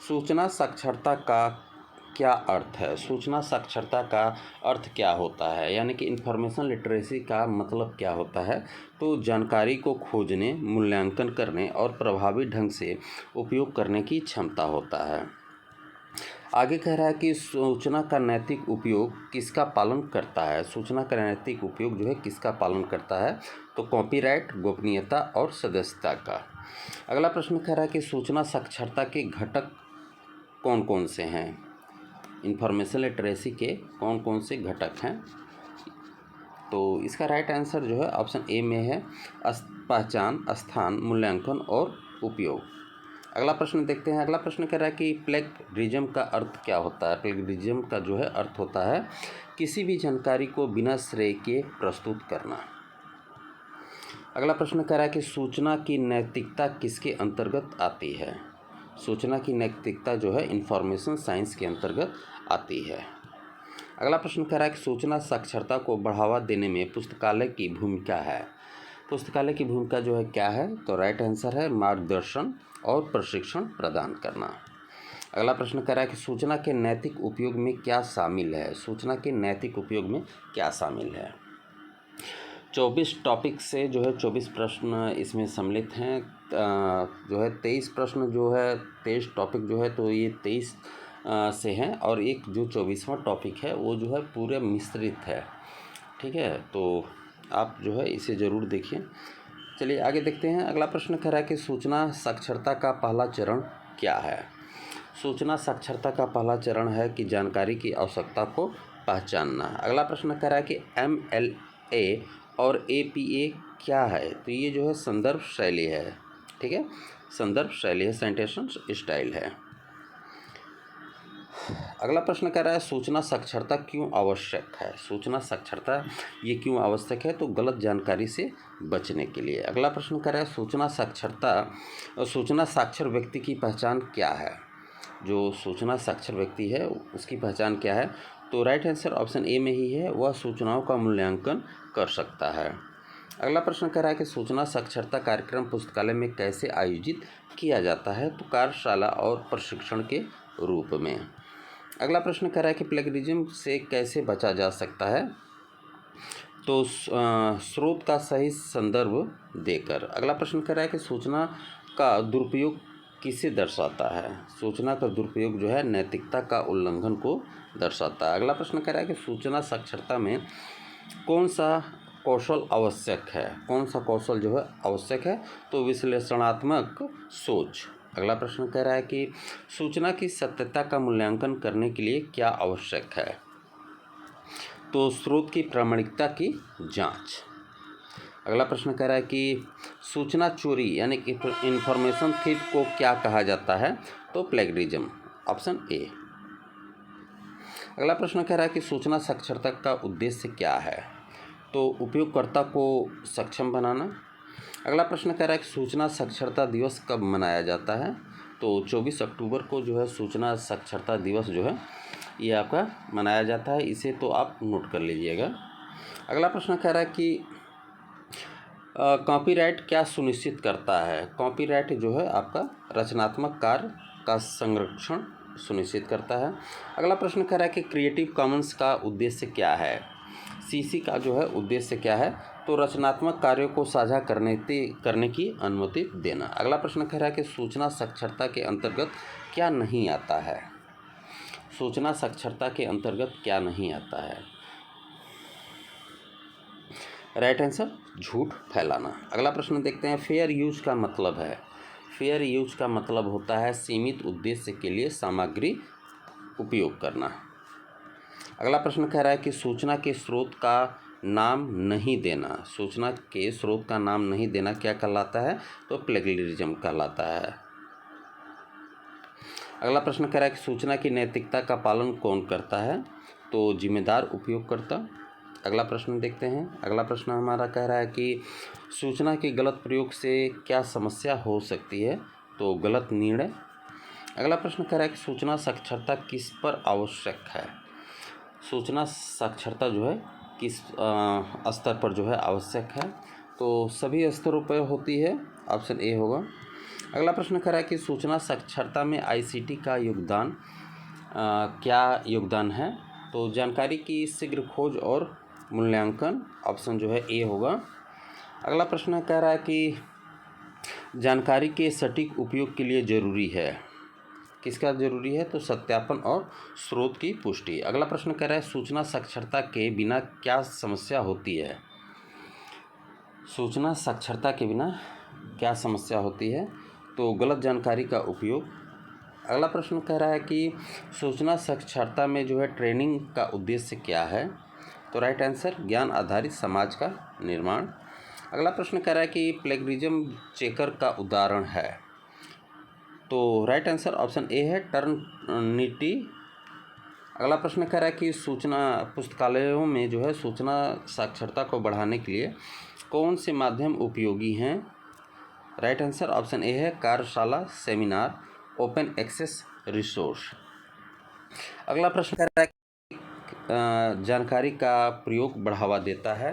सूचना साक्षरता का क्या अर्थ है? सूचना साक्षरता का अर्थ क्या होता है? यानी कि इन्फॉर्मेशन लिटरेसी का मतलब क्या होता है? तो जानकारी को खोजने, मूल्यांकन करने और प्रभावी ढंग से उपयोग करने की क्षमता होता है। आगे कह रहा है कि सूचना का नैतिक उपयोग किसका पालन करता है? सूचना का नैतिक उपयोग जो है किसका पालन करता है? तो कॉपीराइट, गोपनीयता और सदस्यता का। अगला प्रश्न कह रहा है कि सूचना साक्षरता के घटक कौन कौन से हैं? इंफॉर्मेशन लिटरेसी के कौन कौन से घटक हैं? तो इसका राइट आंसर जो है ऑप्शन ए में है, पहचान, स्थान, मूल्यांकन और उपयोग। अगला प्रश्न देखते हैं। अगला प्रश्न कह रहा है कि प्लेगरिज्म का अर्थ क्या होता है? प्लेगरिज्म का जो है अर्थ होता है किसी भी जानकारी को बिना श्रेय के प्रस्तुत करना। अगला प्रश्न कह रहा है कि सूचना की नैतिकता किसके अंतर्गत आती है? सूचना की नैतिकता जो है इंफॉर्मेशन साइंस के अंतर्गत आती है। अगला प्रश्न कह रहा है कि सूचना साक्षरता को बढ़ावा देने में पुस्तकालय की भूमिका है। पुस्तकालय की भूमिका जो है क्या है? तो राइट आंसर है मार्गदर्शन और प्रशिक्षण प्रदान करना। अगला प्रश्न कह रहा है कि सूचना के नैतिक उपयोग में क्या शामिल है? सूचना के नैतिक उपयोग में क्या शामिल है? 24 टॉपिक से जो है 24 प्रश्न इसमें सम्मिलित हैं। जो है 23 प्रश्न जो है 23 टॉपिक जो है तो ये 23 से हैं और एक जो 24वां टॉपिक है वो जो है पूरे मिश्रित है। ठीक है, तो आप जो है इसे ज़रूर देखिए। चलिए आगे देखते हैं। अगला प्रश्न कह रहा है कि सूचना साक्षरता का पहला चरण क्या है? सूचना साक्षरता का पहला चरण है कि जानकारी की आवश्यकता को पहचानना। अगला प्रश्न कह रहा है कि MLA और APA क्या है? तो ये जो है संदर्भ शैली है। ठीक है, संदर्भ शैली है, साइटेशन स्टाइल है। अगला प्रश्न कह रहा है सूचना साक्षरता क्यों आवश्यक है? सूचना साक्षरता ये क्यों आवश्यक है? तो गलत जानकारी से बचने के लिए। अगला प्रश्न कह रहा है सूचना साक्षर व्यक्ति की पहचान क्या है? जो सूचना साक्षर व्यक्ति है उसकी पहचान क्या है? तो राइट आंसर ऑप्शन ए में ही है, वह सूचनाओं का मूल्यांकन कर सकता है। अगला प्रश्न कह रहा है कि सूचना साक्षरता कार्यक्रम पुस्तकालय में कैसे आयोजित किया जाता है? तो कार्यशाला और प्रशिक्षण के रूप में। अगला प्रश्न कह रहा है कि प्लेगरिज्म से कैसे बचा जा सकता है? तो स्रोत का सही संदर्भ देकर। अगला प्रश्न कह रहा है कि सूचना का दुरुपयोग किसे दर्शाता है? सूचना का दुरुपयोग जो है नैतिकता का उल्लंघन को दर्शाता है। अगला प्रश्न कह रहा है कि सूचना साक्षरता में कौन सा कौशल आवश्यक है? कौन सा कौशल जो है आवश्यक है? तो विश्लेषणात्मक सोच। अगला प्रश्न कह रहा है कि सूचना की सत्यता का मूल्यांकन करने के लिए क्या आवश्यक है? तो स्रोत की प्रामाणिकता की जांच। अगला प्रश्न कह रहा है कि सूचना चोरी यानी कि इंफॉर्मेशन थीफ को क्या कहा जाता है? तो प्लेगरिज्म, ऑप्शन ए। अगला प्रश्न कह रहा है कि सूचना साक्षरता का उद्देश्य क्या है? तो उपयोगकर्ता को सक्षम बनाना। अगला प्रश्न कह रहा है कि सूचना साक्षरता दिवस कब मनाया जाता है? तो 24 अक्टूबर को जो है सूचना साक्षरता दिवस जो है ये आपका मनाया जाता है। इसे तो आप नोट कर लीजिएगा। अगला प्रश्न कह रहा है कि कॉपीराइट क्या सुनिश्चित करता है? कॉपीराइट जो है आपका रचनात्मक कार्य का संरक्षण सुनिश्चित करता है। अगला प्रश्न कह रहा है कि क्रिएटिव कॉमन्स का उद्देश्य क्या है? CC का जो है उद्देश्य क्या है? तो रचनात्मक कार्यों को साझा करने की अनुमति देना। अगला प्रश्न कह रहा है कि सूचना साक्षरता के अंतर्गत क्या नहीं आता है? सूचना साक्षरता के अंतर्गत क्या नहीं आता है? राइट आंसर झूठ फैलाना। अगला प्रश्न देखते हैं। फेयर यूज का मतलब है? फेयर यूज का मतलब होता है सीमित उद्देश्य के लिए सामग्री उपयोग करना। अगला प्रश्न कह रहा है कि सूचना के स्रोत का नाम नहीं देना। सूचना के स्रोत का नाम नहीं देना क्या कहलाता है? तो प्लेगरिज्म कहलाता है। अगला प्रश्न कह रहा है कि सूचना की नैतिकता का पालन कौन करता है? तो जिम्मेदार उपयोगकर्ता। अगला प्रश्न देखते हैं। अगला प्रश्न हमारा कह रहा है कि सूचना के गलत प्रयोग से क्या समस्या हो सकती है? तो गलत निर्णय। अगला प्रश्न कह रहा है कि सूचना साक्षरता किस पर आवश्यक है? सूचना साक्षरता जो है किस स्तर पर जो है आवश्यक है? तो सभी स्तरों पर होती है, ऑप्शन ए होगा। अगला प्रश्न कह रहा है कि सूचना साक्षरता में आईसीटी का योगदान क्या योगदान है? तो जानकारी की शीघ्र खोज और मूल्यांकन, ऑप्शन जो है ए होगा। अगला प्रश्न कह रहा है कि जानकारी के सटीक उपयोग के लिए ज़रूरी है, किसका ज़रूरी है? तो सत्यापन और स्रोत की पुष्टि। अगला प्रश्न कह रहा है सूचना साक्षरता के बिना क्या समस्या होती है? सूचना साक्षरता के बिना क्या समस्या होती है? तो गलत जानकारी का उपयोग। अगला प्रश्न कह रहा है कि सूचना साक्षरता में जो है ट्रेनिंग का उद्देश्य क्या है? तो राइट आंसर ज्ञान आधारित समाज का निर्माण। अगला प्रश्न कह रहा है कि प्लेगरिज्म चेकर का उदाहरण है? तो राइट आंसर ऑप्शन ए है, टर्निटी। अगला प्रश्न कह रहा है कि सूचना पुस्तकालयों में जो है सूचना साक्षरता को बढ़ाने के लिए कौन से माध्यम उपयोगी हैं? राइट आंसर ऑप्शन ए है, कार्यशाला, सेमिनार, ओपन एक्सेस रिसोर्स। अगला प्रश्न कह रहा है कि जानकारी का प्रयोग बढ़ावा देता है,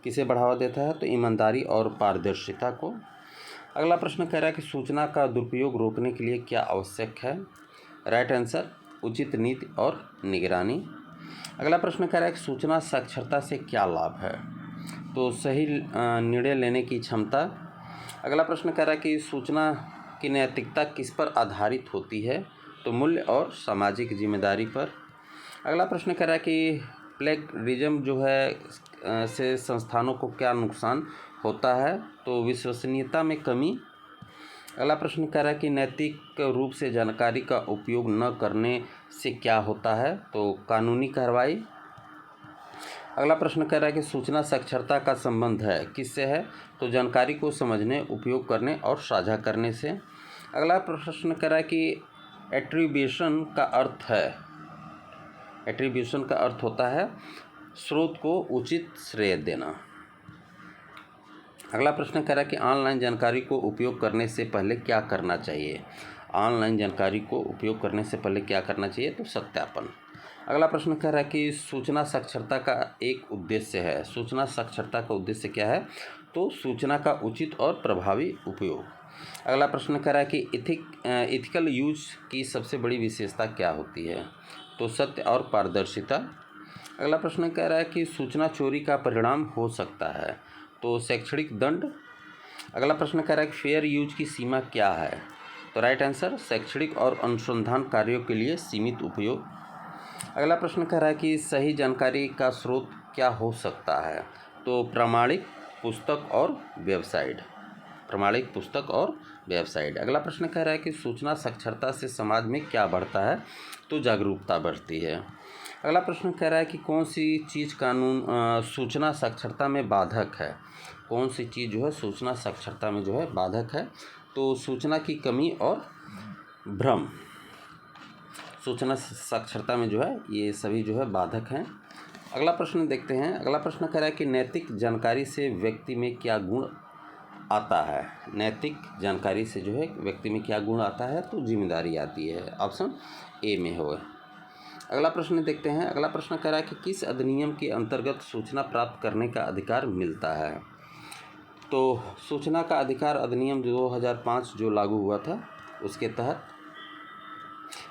किसे बढ़ावा देता है? तो ईमानदारी और पारदर्शिता को। अगला प्रश्न कह रहा है कि सूचना का दुरुपयोग रोकने के लिए क्या आवश्यक है? राइट आंसर उचित नीति और निगरानी। अगला प्रश्न कह रहा है कि सूचना साक्षरता से क्या लाभ है? तो सही निर्णय लेने की क्षमता। अगला प्रश्न कह रहा है कि सूचना की नैतिकता किस पर आधारित होती है? तो मूल्य और सामाजिक जिम्मेदारी पर। अगला प्रश्न कह रहा है कि प्लेगरिज्म जो है से संस्थानों को क्या नुकसान होता है? तो विश्वसनीयता में कमी। अगला प्रश्न कह रहा है कि नैतिक रूप से जानकारी का उपयोग न करने से क्या होता है? तो कानूनी कार्रवाई। अगला प्रश्न कह रहा है कि सूचना साक्षरता का संबंध है किससे है? तो जानकारी को समझने, उपयोग करने और साझा करने से। अगला प्रश्न कह रहा है कि एट्रीब्यूशन का अर्थ है, एट्रीब्यूशन का अर्थ होता है स्रोत को उचित श्रेय देना। अगला प्रश्न कह रहा है कि ऑनलाइन जानकारी को उपयोग करने से पहले क्या करना चाहिए? ऑनलाइन जानकारी को उपयोग करने से पहले क्या करना चाहिए? तो सत्यापन। अगला प्रश्न कह रहा है कि सूचना साक्षरता का एक उद्देश्य है, सूचना साक्षरता का उद्देश्य क्या है? तो सूचना का उचित और प्रभावी उपयोग। अगला प्रश्न कह रहा है कि इथिकल यूज की सबसे बड़ी विशेषता क्या होती है? तो सत्य और पारदर्शिता। अगला प्रश्न कह रहा है कि सूचना चोरी का परिणाम हो सकता है? तो शैक्षणिक दंड। अगला प्रश्न कह रहा है कि फेयर यूज की सीमा क्या है? तो राइट आंसर शैक्षणिक और अनुसंधान कार्यों के लिए सीमित उपयोग। अगला प्रश्न कह रहा है कि सही जानकारी का स्रोत क्या हो सकता है? तो प्रामाणिक पुस्तक और वेबसाइट, प्रामाणिक पुस्तक और वेबसाइट। अगला प्रश्न कह रहा है कि सूचना साक्षरता से समाज में क्या बढ़ता है? तो जागरूकता बढ़ती है। अगला प्रश्न कह रहा है कि कौन सी चीज़ सूचना साक्षरता में बाधक है? कौन सी चीज़ जो है सूचना साक्षरता में जो है बाधक है? तो सूचना की कमी और भ्रम, सूचना साक्षरता में जो है ये सभी जो है बाधक हैं। अगला प्रश्न देखते हैं। अगला प्रश्न कह रहा है कि नैतिक जानकारी से व्यक्ति में क्या गुण आता है? नैतिक जानकारी से जो है व्यक्ति में क्या गुण आता है? तो जिम्मेदारी आती है, ऑप्शन ए में होगा। अगला प्रश्न देखते हैं। अगला प्रश्न कह रहा है कि किस अधिनियम के अंतर्गत सूचना प्राप्त करने का अधिकार मिलता है? तो सूचना का अधिकार अधिनियम 2005 जो लागू हुआ था उसके तहत।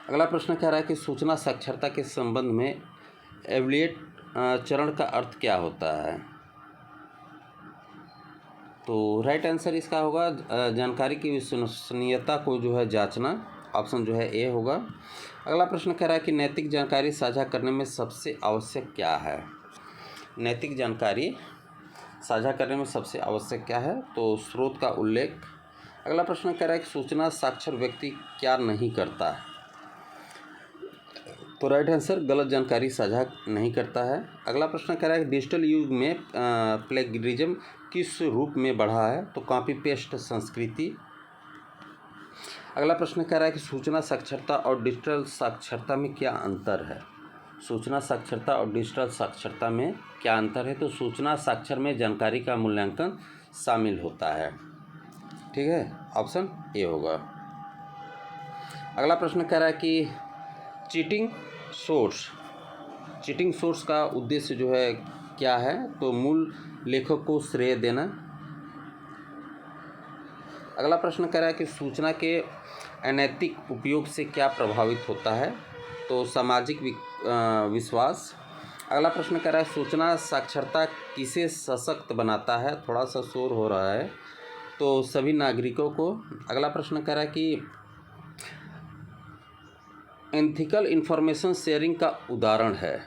अगला प्रश्न कह रहा है कि सूचना साक्षरता के संबंध में एवल्यूएट चरण का अर्थ क्या होता है? तो राइट आंसर इसका होगा जानकारी की विश्वसनीयता को जो है जांचना, ऑप्शन जो है ए होगा। अगला प्रश्न कह रहा है कि नैतिक जानकारी साझा करने में सबसे आवश्यक क्या है? नैतिक जानकारी साझा करने में सबसे आवश्यक क्या है? तो स्रोत का उल्लेख। अगला प्रश्न कह रहा है कि सूचना साक्षर व्यक्ति क्या नहीं करता है? तो राइट आंसर गलत जानकारी साझा नहीं करता है। अगला प्रश्न कह रहा है कि डिजिटल युग में प्लेगरिज्म किस रूप में बढ़ा है? तो कॉपी पेस्ट संस्कृति। अगला प्रश्न कह रहा है कि सूचना साक्षरता और डिजिटल साक्षरता में क्या अंतर है? सूचना साक्षरता और डिजिटल साक्षरता में क्या अंतर है? तो सूचना साक्षर में जानकारी का मूल्यांकन शामिल होता है, ठीक है, ऑप्शन ए होगा। अगला प्रश्न कह रहा है कि चीटिंग सोर्स का उद्देश्य जो है क्या है? तो मूल लेखक को श्रेय देना। अगला प्रश्न कह रहा है कि सूचना के अनैतिक उपयोग से क्या प्रभावित होता है, तो सामाजिक विश्वास। अगला प्रश्न कह रहा है सूचना साक्षरता किसे सशक्त बनाता है, थोड़ा सा शोर हो रहा है, तो सभी नागरिकों को। अगला प्रश्न कह रहा है कि एथिकल इन्फॉर्मेशन शेयरिंग का उदाहरण है,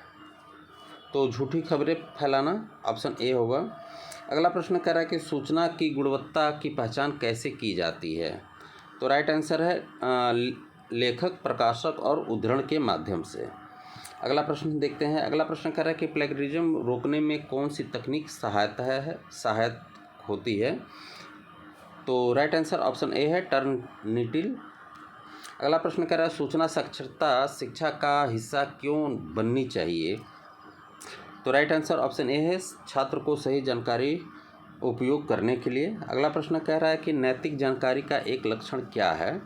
तो झूठी खबरें फैलाना, ऑप्शन ए होगा। अगला प्रश्न कह रहा है कि सूचना की गुणवत्ता की पहचान कैसे की जाती है, तो राइट आंसर है लेखक, प्रकाशक और उद्धरण के माध्यम से। अगला प्रश्न देखते हैं। अगला प्रश्न कह रहा है कि प्लेगरिज्म रोकने में कौन सी तकनीक सहायक होती है, तो राइट आंसर ऑप्शन ए है टर्निटिल। अगला प्रश्न कह रहा है सूचना साक्षरता शिक्षा का हिस्सा क्यों बननी चाहिए, तो राइट आंसर ऑप्शन ए है छात्र को सही जानकारी उपयोग करने के लिए। अगला प्रश्न कह रहा है कि नैतिक जानकारी का एक लक्षण क्या है,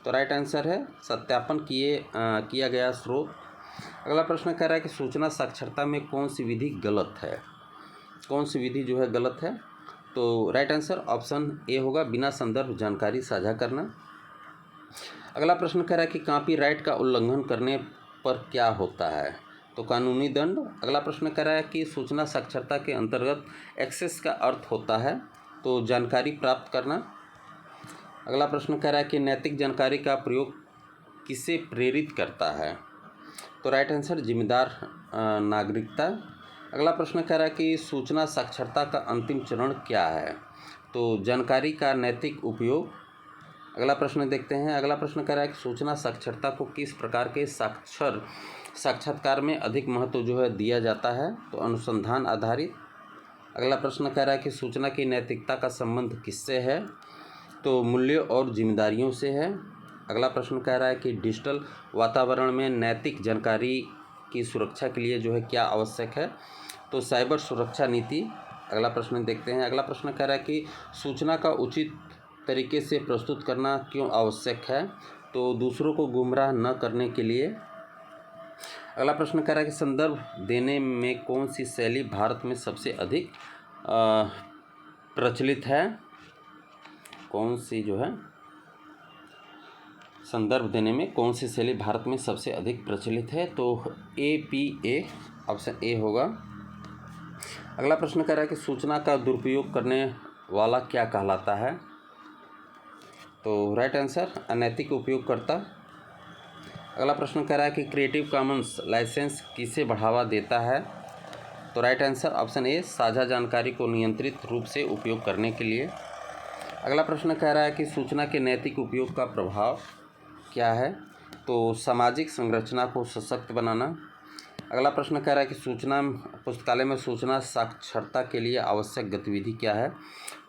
तो राइट आंसर है सत्यापन किया गया स्रोत। अगला प्रश्न कह रहा है कि सूचना साक्षरता में कौन सी विधि गलत है, कौन सी विधि जो है गलत है, तो राइट आंसर ऑप्शन ए होगा बिना संदर्भ जानकारी साझा करना। अगला प्रश्न कह रहा है कि कॉपीराइट का उल्लंघन करने पर क्या होता है, तो कानूनी दंड। अगला प्रश्न कह रहा है कि सूचना साक्षरता के अंतर्गत एक्सेस का अर्थ होता है, तो जानकारी प्राप्त करना। अगला प्रश्न कह रहा है कि नैतिक जानकारी का प्रयोग किसे प्रेरित करता है, तो राइट आंसर जिम्मेदार नागरिकता। अगला प्रश्न कह रहा है कि सूचना साक्षरता का अंतिम चरण क्या है, तो जानकारी का नैतिक उपयोग। अगला प्रश्न देखते हैं। अगला प्रश्न कह रहा है कि सूचना साक्षरता को किस प्रकार के साक्षात्कार में अधिक महत्व जो है दिया जाता है, तो अनुसंधान आधारित। अगला प्रश्न कह रहा है कि सूचना की नैतिकता का संबंध किससे है, तो मूल्यों और जिम्मेदारियों से है। अगला प्रश्न कह रहा है कि डिजिटल वातावरण में नैतिक जानकारी की सुरक्षा के लिए जो है क्या आवश्यक है, तो साइबर सुरक्षा नीति। अगला प्रश्न देखते हैं। अगला प्रश्न कह रहा है कि सूचना का उचित तरीके से प्रस्तुत करना क्यों आवश्यक है, तो दूसरों को गुमराह न करने के लिए। अगला प्रश्न कह रहा है कि संदर्भ देने में कौन सी शैली भारत में सबसे अधिक प्रचलित है, कौन सी जो है संदर्भ देने में कौन सी शैली भारत में सबसे अधिक प्रचलित है, तो APA ऑप्शन ए होगा। अगला प्रश्न कह रहा है कि सूचना का दुरुपयोग करने वाला क्या कहलाता है, तो राइट आंसर अनैतिक उपयोगकर्ता। अगला प्रश्न कह रहा है कि क्रिएटिव कॉमन्स लाइसेंस किसे बढ़ावा देता है, तो राइट आंसर ऑप्शन ए साझा जानकारी को नियंत्रित रूप से उपयोग करने के लिए। अगला प्रश्न कह रहा है कि सूचना के नैतिक उपयोग का प्रभाव क्या है, तो सामाजिक संरचना को सशक्त बनाना। अगला प्रश्न कह रहा है कि पुस्तकालय में सूचना साक्षरता के लिए आवश्यक गतिविधि क्या है,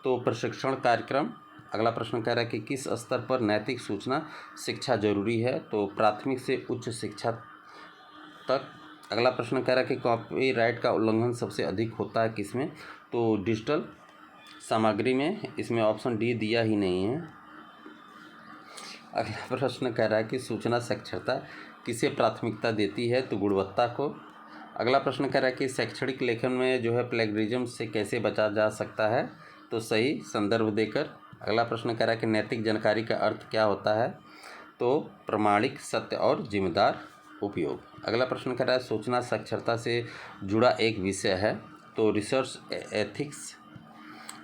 तो प्रशिक्षण कार्यक्रम। अगला प्रश्न कह रहा है कि किस स्तर पर नैतिक सूचना शिक्षा जरूरी है, तो प्राथमिक से उच्च शिक्षा तक। अगला प्रश्न कह रहा है कि कॉपीराइट का उल्लंघन सबसे अधिक होता है किसमें, तो डिजिटल सामग्री में। इसमें ऑप्शन डी दिया ही नहीं है। अगला प्रश्न कह रहा है कि सूचना साक्षरता किसे प्राथमिकता देती है, तो गुणवत्ता को। अगला प्रश्न कह रहा है कि शैक्षणिक लेखन में जो है प्लेगरिज्म से कैसे बचा जा सकता है, तो सही संदर्भ देकर। अगला प्रश्न कह रहा है कि नैतिक जानकारी का अर्थ क्या होता है, तो प्रमाणिक, सत्य और जिम्मेदार उपयोग। अगला प्रश्न कह रहा है सूचना साक्षरता से जुड़ा एक विषय है, तो रिसर्च एथिक्स।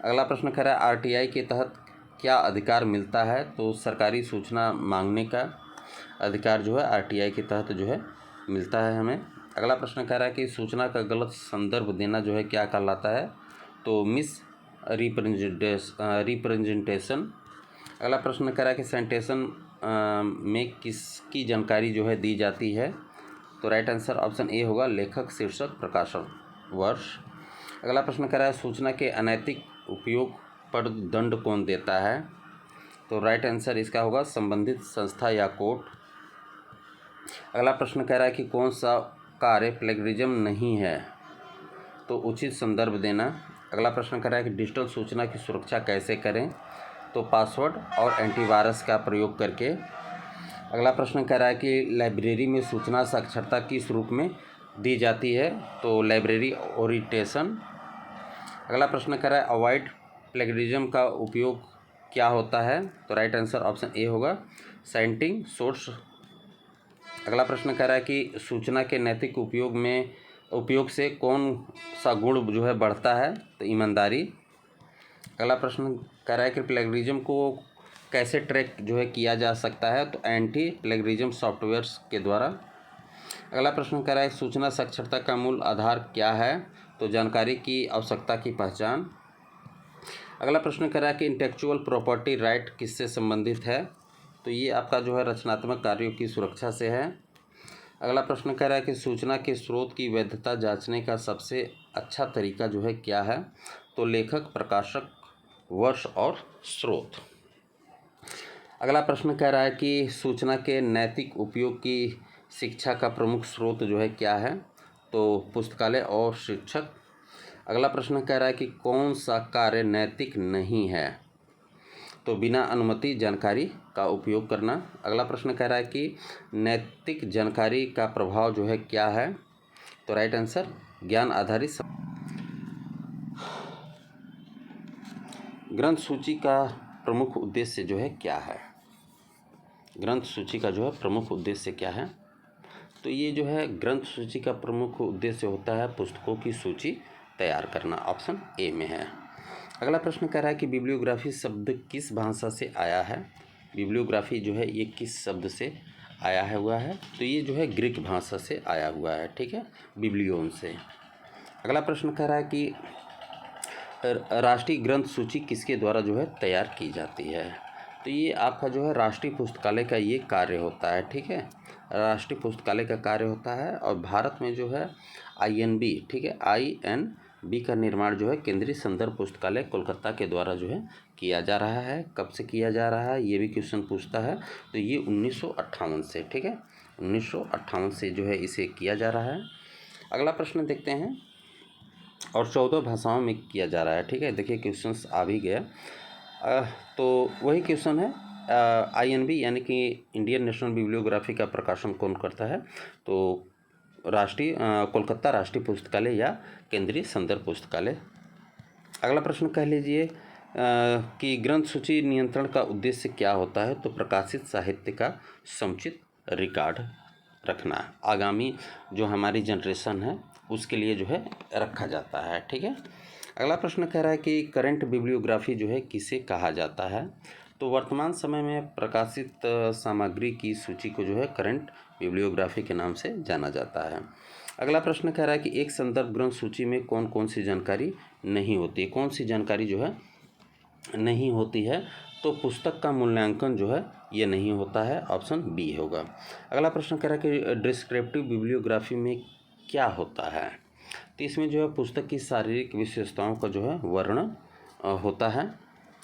अगला प्रश्न कह रहा है RTI के तहत क्या अधिकार मिलता है, तो सरकारी सूचना मांगने का अधिकार जो है RTI के तहत जो है मिलता है हमें। अगला प्रश्न कह रहा है कि सूचना का गलत संदर्भ देना जो है क्या कहलाता है, तो मिस रिप्रेजेंटेशन। अगला प्रश्न कह रहा है कि सेंटेशन में किसकी जानकारी जो है दी जाती है, तो राइट आंसर ऑप्शन ए होगा लेखक, शीर्षक, प्रकाशन वर्ष। अगला प्रश्न कह रहा है सूचना के अनैतिक उपयोग पर दंड कौन देता है, तो राइट आंसर इसका होगा संबंधित संस्था या कोर्ट। अगला प्रश्न कह रहा है कि कौन सा कार्य प्लेगरिज्म नहीं है, तो उचित संदर्भ देना। अगला प्रश्न कह रहा है कि डिजिटल सूचना की सुरक्षा कैसे करें, तो पासवर्ड और एंटीवायरस का प्रयोग करके। अगला प्रश्न कह रहा है कि लाइब्रेरी में सूचना साक्षरता किस रूप में दी जाती है, तो लाइब्रेरी ओरिएंटेशन। अगला प्रश्न कह रहा है अवॉइड प्लेगरिज्म का उपयोग क्या होता है? तो राइट आंसर ऑप्शन ए होगा, साइटिंग सोर्स। अगला प्रश्न कह रहा है कि सूचना के नैतिक उपयोग से कौन सा गुण जो है बढ़ता है? तो ईमानदारी। अगला प्रश्न कह रहा है कि प्लेगरिज्म को कैसे ट्रैक जो है किया जा सकता है? तो एंटी प्लेगरिज्म सॉफ्टवेयर्स के द्वारा। अगला प्रश्न कह रहा है सूचना साक्षरता का मूल आधार क्या है? तो जानकारी की आवश्यकता की पहचान। अगला प्रश्न कह रहा है कि इंटेलेक्चुअल प्रॉपर्टी राइट किससे संबंधित है? तो ये आपका जो है रचनात्मक कार्यों की सुरक्षा से है। अगला प्रश्न कह रहा है कि सूचना के स्रोत की वैधता जांचने का सबसे अच्छा तरीका जो है क्या है? तो लेखक, प्रकाशक, वर्ष और स्रोत। अगला प्रश्न कह रहा है कि सूचना के नैतिक उपयोग की शिक्षा का प्रमुख स्रोत जो है क्या है? तो पुस्तकालय और शिक्षक। अगला प्रश्न कह रहा है कि कौन सा कार्य नैतिक नहीं है? तो बिना अनुमति जानकारी का उपयोग करना। अगला प्रश्न कह रहा है कि नैतिक जानकारी का प्रभाव जो है क्या है? तो राइट आंसर ज्ञान आधारित। ग्रंथ सूची का प्रमुख उद्देश्य जो है क्या है? ग्रंथ सूची का जो है प्रमुख उद्देश्य क्या है? तो ये जो है ग्रंथ सूची का प्रमुख उद्देश्य होता है पुस्तकों की सूची तैयार करना। ऑप्शन ए में है। अगला प्रश्न कह रहा है कि बिब्लियोग्राफी शब्द किस भाषा से आया है? बिब्लियोग्राफी जो है ये किस शब्द से आया हुआ है? तो ये जो है ग्रीक भाषा से आया हुआ है, ठीक है, बिब्लियोन से। अगला प्रश्न कह रहा है कि राष्ट्रीय ग्रंथ सूची किसके द्वारा जो है तैयार की जाती है? तो ये आपका जो है राष्ट्रीय पुस्तकालय का ये कार्य होता है, ठीक है, राष्ट्रीय पुस्तकालय का कार्य होता है। और भारत में जो है INB, ठीक है, INB का निर्माण जो है केंद्रीय संदर्भ पुस्तकालय कोलकाता के द्वारा जो है किया जा रहा है। कब से किया जा रहा है ये भी क्वेश्चन पूछता है। तो ये 1958 से, ठीक है, 1958 से जो है इसे किया जा रहा है। अगला प्रश्न देखते हैं। और 14 भाषाओं में किया जा रहा है, ठीक है। देखिए क्वेश्चंस आ भी गया। तो वही क्वेश्चन है, INB यानी कि इंडियन नेशनल बिब्लियोग्राफी का प्रकाशन कौन करता है? तो कोलकाता राष्ट्रीय पुस्तकालय या केंद्रीय संदर्भ पुस्तकालय। अगला प्रश्न कह लीजिए कि ग्रंथ सूची नियंत्रण का उद्देश्य क्या होता है? तो प्रकाशित साहित्य का समुचित रिकॉर्ड रखना, आगामी जो हमारी जनरेशन है उसके लिए जो है रखा जाता है, ठीक है। अगला प्रश्न कह रहा है कि करंट बिब्लियोग्राफी जो है किसे कहा जाता है? तो वर्तमान समय में प्रकाशित सामग्री की सूची को जो है करंट बिब्लियोग्राफी के नाम से जाना जाता है। अगला प्रश्न कह रहा है कि एक संदर्भ ग्रंथ सूची में कौन कौन सी जानकारी नहीं होती? कौन सी जानकारी जो है नहीं होती है? तो पुस्तक का मूल्यांकन जो है ये नहीं होता है। ऑप्शन बी होगा। अगला प्रश्न कह रहा है कि डिस्क्रिप्टिव बिब्लियोग्राफी में क्या होता है? तो इसमें जो है पुस्तक की शारीरिक विशेषताओं का जो है वर्णन होता है।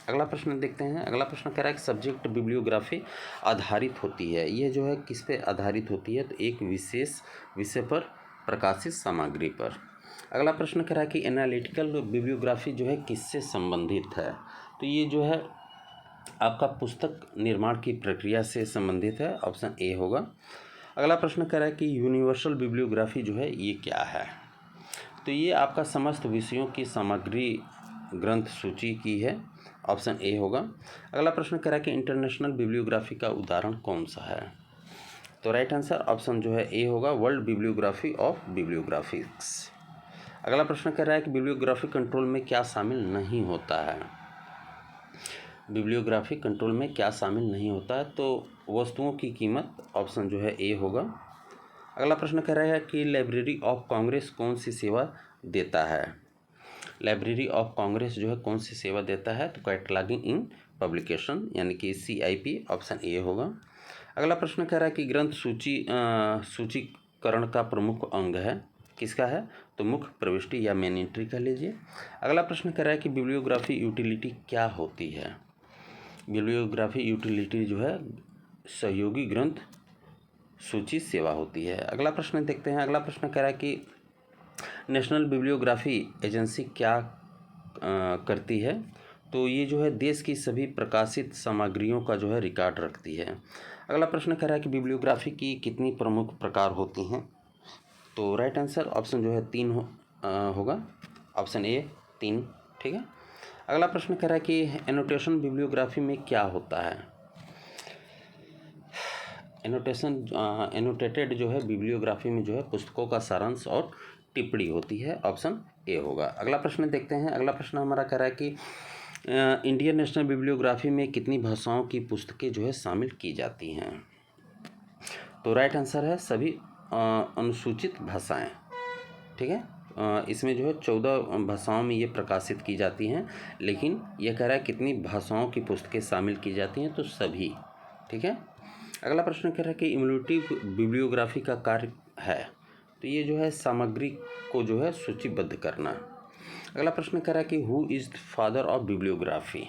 अगला प्रश्न देखते हैं। अगला प्रश्न कह रहा है कि सब्जेक्ट बिब्लियोग्राफी आधारित होती है, ये जो है किस पे आधारित होती है? तो एक विशेष विषय पर प्रकाशित सामग्री पर। अगला प्रश्न कह रहा है कि एनालिटिकल बिब्लियोग्राफी जो है किससे संबंधित है? तो ये जो है आपका पुस्तक निर्माण की प्रक्रिया से संबंधित है। ऑप्शन ए होगा। अगला प्रश्न कह रहा है कि यूनिवर्सल बिब्लियोग्राफी जो है ये क्या है? तो ये आपका समस्त विषयों की सामग्री ग्रंथ सूची की है। ऑप्शन ए होगा। अगला प्रश्न कह रहा है कि इंटरनेशनल बिब्लियोग्राफी का उदाहरण कौन सा है? तो राइट आंसर ऑप्शन जो है ए होगा, वर्ल्ड बिब्लियोग्राफी ऑफ बिब्लियोग्राफिक्स। अगला प्रश्न कह रहा है कि बिब्लियोग्राफी कंट्रोल में क्या शामिल नहीं होता है? बिब्लियोग्राफी कंट्रोल में क्या शामिल नहीं होता है? तो वस्तुओं की कीमत। ऑप्शन जो है ए होगा। अगला प्रश्न कह रहा है कि लाइब्रेरी ऑफ कांग्रेस कौन सी सेवा देता है? लाइब्रेरी ऑफ कांग्रेस जो है कौन सी सेवा देता है? तो कैटलॉगिंग इन पब्लिकेशन यानी कि CIP। ऑप्शन ए होगा। अगला प्रश्न कह रहा है कि ग्रंथ सूचीकरण का प्रमुख अंग है, किसका है? तो मुख्य प्रविष्टि या मेन एंट्री कह लीजिए। अगला प्रश्न कह रहा है कि बिब्लियोग्राफी यूटिलिटी क्या होती है? बिब्लियोग्राफी यूटिलिटी जो है सहयोगी ग्रंथ सूची सेवा होती है। अगला प्रश्न देखते हैं। अगला प्रश्न कह रहा है कि नेशनल बिब्लियोग्राफी एजेंसी क्या करती है? तो ये जो है देश की सभी प्रकाशित सामग्रियों का जो है रिकॉर्ड रखती है। अगला प्रश्न कह रहा है कि बिब्लियोग्राफी की कितनी प्रमुख प्रकार होती हैं? तो राइट आंसर ऑप्शन जो है 3 होगा। ऑप्शन ए 3, ठीक है। अगला प्रश्न कह रहा है कि एनोटेशन बिब्लियोग्राफी में क्या होता है। एनोटेटेड जो है बिब्लियोग्राफी में जो है पुस्तकों का सारांश और टिप्पणी होती है। ऑप्शन ए होगा। अगला प्रश्न देखते हैं। अगला प्रश्न हमारा कह रहा है कि इंडियन नेशनल बिब्लियोग्राफी में कितनी भाषाओं की पुस्तकें जो है शामिल की जाती हैं। तो राइट आंसर है सभी अनुसूचित भाषाएं। ठीक है, इसमें जो है 14 भाषाओं में ये प्रकाशित की जाती हैं, लेकिन यह कह रहा है कितनी भाषाओं की पुस्तकें शामिल की जाती हैं, तो सभी। ठीक है। अगला प्रश्न कह रहा है कि इम्यूलेटिव बिब्लियोग्राफी का कार्य है, तो ये जो है सामग्री को जो है सूचीबद्ध करना। अगला प्रश्न कह रहा है कि who is the father of bibliography.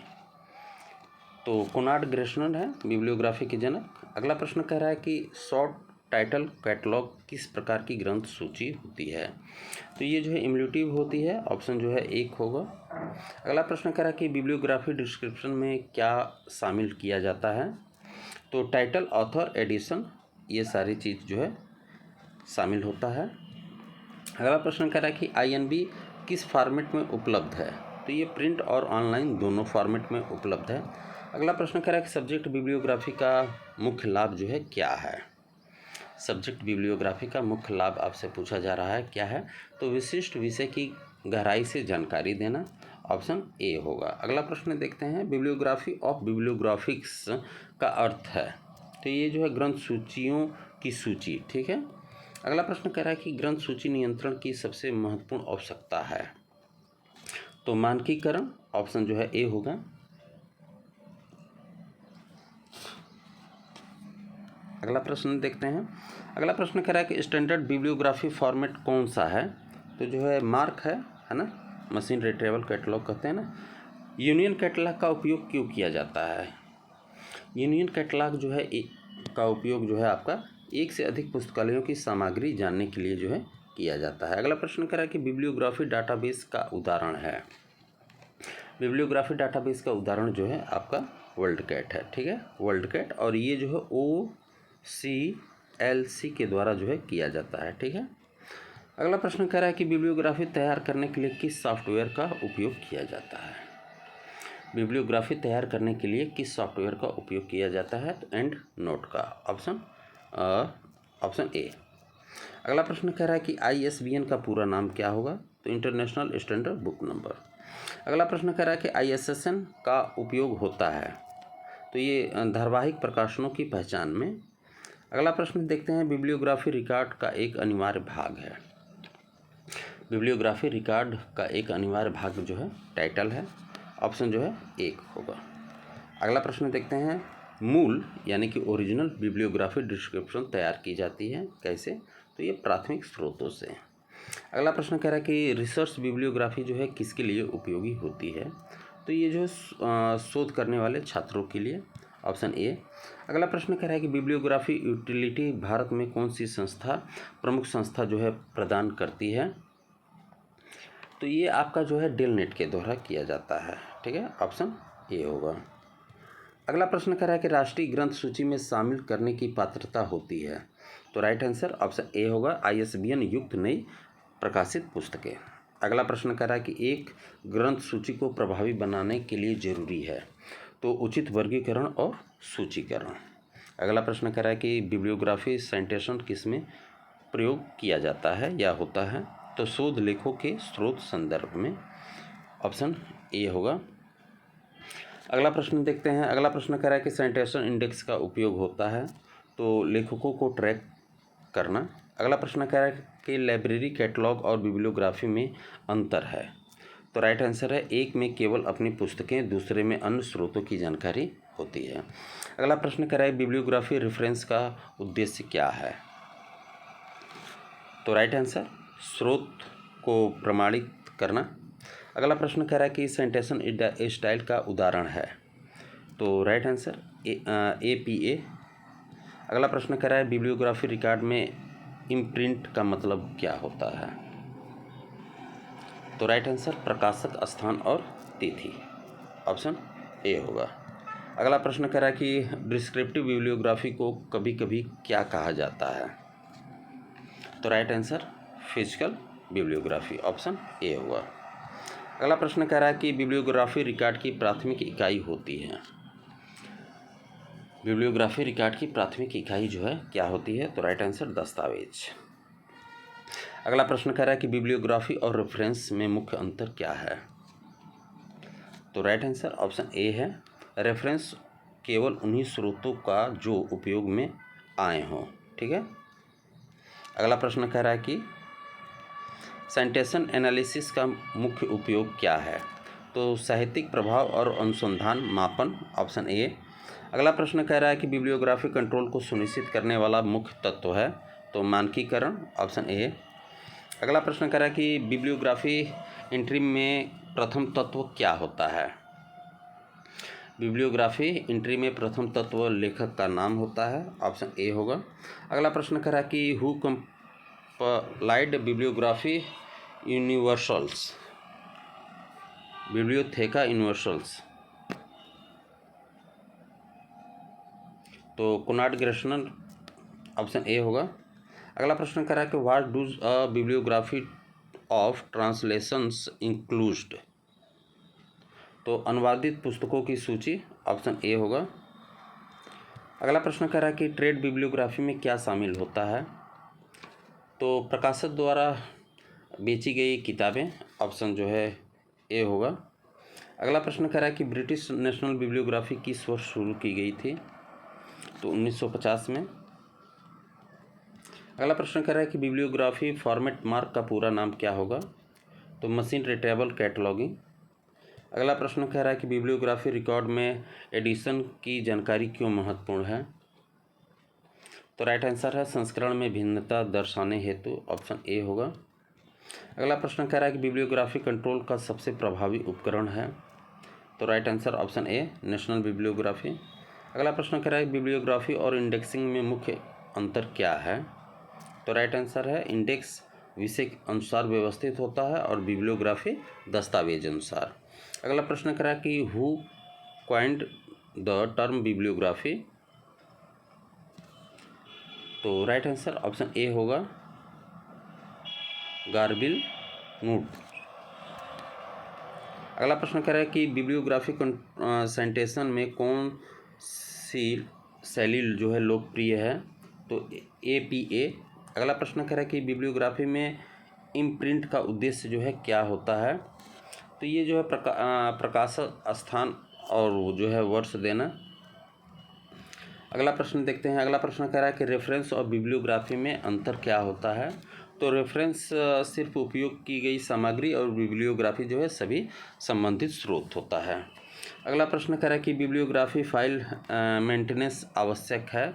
तो कोनार्ड ग्रेशनर है बिब्लियोग्राफी के जनक। अगला प्रश्न कह रहा है कि शॉर्ट टाइटल कैटलॉग किस प्रकार की ग्रंथ सूची होती है। तो ये जो है इम्यूलेटिव होती है। ऑप्शन जो है एक होगा। अगला प्रश्न कह रहा है कि बिब्लियोग्राफी डिस्क्रिप्शन में क्या शामिल किया जाता है। तो टाइटल, ऑथर, एडिशन, ये सारी चीज़ जो है शामिल होता है। अगला प्रश्न कह रहा है कि INB किस फॉर्मेट में उपलब्ध है। तो ये प्रिंट और ऑनलाइन दोनों फॉर्मेट में उपलब्ध है। अगला प्रश्न कह रहा है कि सब्जेक्ट बिब्लियोग्राफी का मुख्य लाभ जो है क्या है। सब्जेक्ट बिब्लियोग्राफी का मुख्य लाभ आपसे पूछा जा रहा है क्या है। तो विशिष्ट विषय की गहराई से जानकारी देना। ऑप्शन ए होगा। अगला प्रश्न देखते हैं। बिब्लियोग्राफी ऑफ बिब्लियोग्राफिक्स का अर्थ है। तो ये जो है ग्रंथ सूचियों की सूची। ठीक है। अगला प्रश्न कह रहा है कि ग्रंथ सूची नियंत्रण की सबसे महत्वपूर्ण आवश्यकता है। तो मानकीकरण। ऑप्शन जो है ए होगा। अगला प्रश्न देखते हैं। अगला प्रश्न कह रहा है कि स्टैंडर्ड बिब्लियोग्राफी फॉर्मेट कौन सा है। तो जो है मार्क है ना, मशीन रिट्रीवल कैटलॉग कहते हैं ना। यूनियन कैटलॉग का उपयोग क्यों किया जाता है। यूनियन कैटलॉग जो है का उपयोग जो है आपका एक से अधिक पुस्तकालयों की सामग्री जानने के लिए जो है किया जाता है। अगला प्रश्न कह रहा है कि बिब्लियोग्राफी डाटाबेस का उदाहरण है। बिब्लियोग्राफी डाटाबेस का उदाहरण जो है आपका वर्ल्ड कैट है। ठीक है, वर्ल्ड कैट। और ये जो है OCLC के द्वारा जो है किया जाता है। ठीक है। अगला प्रश्न कह रहा है कि बिब्लियोग्राफी तैयार करने के लिए किस सॉफ्टवेयर का उपयोग किया जाता है। बिब्लियोग्राफी तैयार करने के लिए किस सॉफ्टवेयर का उपयोग किया जाता है। तो एंड नोट का। Option A. अगला प्रश्न कह रहा है कि ISBN का पूरा नाम क्या होगा। तो इंटरनेशनल स्टैंडर्ड बुक नंबर। अगला प्रश्न कह रहा है कि ISSN का उपयोग होता है। तो ये धारावाहिक प्रकाशनों की पहचान में। अगला प्रश्न देखते हैं। बिब्लियोग्राफी रिकॉर्ड का एक अनिवार्य भाग है। बिब्लियोग्राफी रिकॉर्ड का एक अनिवार्य भाग जो है टाइटल है। ऑप्शन जो है एक होगा। अगला प्रश्न देखते हैं। मूल यानी कि ओरिजिनल बिब्लियोग्राफी डिस्क्रिप्शन तैयार की जाती है कैसे। तो ये प्राथमिक स्रोतों से। अगला प्रश्न कह रहा है कि रिसर्च बिब्लियोग्राफी जो है किसके लिए उपयोगी होती है। तो ये जो शोध करने वाले छात्रों के लिए। Option A. अगला प्रश्न कह रहा है कि बिब्लियोग्राफी यूटिलिटी भारत में कौन सी संस्था प्रमुख संस्था जो है प्रदान करती है। तो ये आपका जो है डेलनेट के द्वारा किया जाता है। ठीक है, ऑप्शन ए होगा। अगला प्रश्न कह रहा है कि राष्ट्रीय ग्रंथ सूची में शामिल करने की पात्रता होती है। तो राइट आंसर ऑप्शन ए होगा। ISBN युक्त नई प्रकाशित पुस्तकें। अगला प्रश्न कह रहा है कि एक ग्रंथ सूची को प्रभावी बनाने के लिए जरूरी है। तो उचित वर्गीकरण और सूचीकरण। अगला प्रश्न कह रहा है कि बिब्लियोग्राफी साइटेशन किसमें प्रयोग किया जाता है या होता है। तो शोध लेखों के स्रोत संदर्भ में। ऑप्शन ए होगा। अगला प्रश्न देखते हैं। अगला प्रश्न कह रहा है कि साइटेशन इंडेक्स का उपयोग होता है तो लेखकों को ट्रैक करना। अगला प्रश्न कह रहा है कि लाइब्रेरी कैटलॉग और बिब्लियोग्राफी में अंतर है। तो राइट आंसर है एक में केवल अपनी पुस्तकें, दूसरे में अन्य स्रोतों की जानकारी होती है। अगला प्रश्न कह रहा है बिब्लियोग्राफी रेफरेंस का उद्देश्य क्या है। तो राइट आंसर स्रोत को प्रमाणित करना। अगला प्रश्न कह रहा है कि साइटेशन स्टाइल का उदाहरण है। तो राइट आंसर APA। अगला प्रश्न कह रहा है बिब्लियोग्राफी रिकॉर्ड में इम्प्रिंट का मतलब क्या होता है। तो राइट आंसर प्रकाशक स्थान और तिथि। ऑप्शन ए होगा। अगला प्रश्न कह रहा है कि डिस्क्रिप्टिव बिब्लियोग्राफी को कभी कभी क्या कहा जाता है। तो right answer physical bibliography. Option A होगा। अगला प्रश्न कह रहा है कि बिब्लियोग्राफी रिकॉर्ड की प्राथमिक इकाई होती है। बिब्लियोग्राफी रिकॉर्ड की प्राथमिक इकाई जो है क्या होती है? तो राइट आंसर दस्तावेज। अगला प्रश्न कह रहा है कि बिब्लियोग्राफी और रेफरेंस में मुख्य अंतर क्या है? तो राइट आंसर ऑप्शन ए है, रेफरेंस केवल उन्हीं स्रोतों का जो उपयोग में आए हों। ठीक है। अगला प्रश्न कह रहा है कि साइटेशन एनालिसिस का मुख्य उपयोग क्या है? तो साहित्यिक प्रभाव और अनुसंधान मापन, ऑप्शन ए। अगला प्रश्न कह रहा है कि बिब्लियोग्राफी कंट्रोल को सुनिश्चित करने वाला मुख्य तत्व है, तो मानकीकरण, ऑप्शन ए। अगला प्रश्न कह रहा है कि बिब्लियोग्राफी एंट्री में प्रथम तत्व क्या होता है? बिब्लियोग्राफी एंट्री में प्रथम तत्व लेखक का नाम होता है, ऑप्शन ए होगा। अगला प्रश्न कह रहा है कि who compiled bibliography universals, bibliotheca universals, तो कोनार्ड ग्रेशनर, ऑप्शन ए होगा। अगला प्रश्न कह रहा है कि what does a bibliography of translations include, तो अनुवादित पुस्तकों की सूची, ऑप्शन ए होगा। अगला प्रश्न कह रहा है कि ट्रेड बिब्लियोग्राफी में क्या शामिल होता है? तो प्रकाशक द्वारा बेची गई किताबें, ऑप्शन जो है ए होगा। अगला प्रश्न कह रहा है कि ब्रिटिश नेशनल बिब्लियोग्राफी किस वर्ष शुरू की गई थी? तो 1950 में। अगला प्रश्न कह रहा है कि बिब्लियोग्राफी फॉर्मेट मार्क का पूरा नाम क्या होगा? तो मशीन रिट्रीवेबल कैटलॉगिंग। अगला प्रश्न कह रहा है कि बिब्लियोग्राफी रिकॉर्ड में एडिशन की जानकारी क्यों महत्वपूर्ण है? तो राइट आंसर है संस्करण में भिन्नता दर्शाने हेतु, ऑप्शन ए होगा। अगला प्रश्न कह रहा है कि बिब्लियोग्राफी कंट्रोल का सबसे प्रभावी उपकरण है, तो राइट आंसर ऑप्शन ए, नेशनल बिब्लियोग्राफी। अगला प्रश्न कह रहा है कि बिब्लियोग्राफी और इंडेक्सिंग में मुख्य अंतर क्या है? तो राइट आंसर है इंडेक्स विषय अनुसार व्यवस्थित होता है और बिब्लियोग्राफी दस्तावेज अनुसार। अगला प्रश्न कह रहा है कि who coined the term bibliography, तो राइट आंसर ऑप्शन ए होगा, गार्बिल नूट। अगला प्रश्न कह रहा है कि बिब्लियोग्राफी साइटेशन में कौन सी शैली जो है लोकप्रिय है? तो APA। अगला प्रश्न कह रहा है कि बिब्लियोग्राफी में इम्प्रिंट का उद्देश्य जो है क्या होता है? तो ये जो है प्रकाशक स्थान और जो है वर्ष देना। अगला प्रश्न देखते हैं। अगला प्रश्न कह रहा है कि रेफरेंस और बिब्लियोग्राफी में अंतर क्या होता है? तो रेफरेंस सिर्फ उपयोग की गई सामग्री और बिब्लियोग्राफी जो है सभी संबंधित स्रोत होता है। अगला प्रश्न कह रहा है कि बिब्लियोग्राफी फाइल मेंटेनेंस आवश्यक है,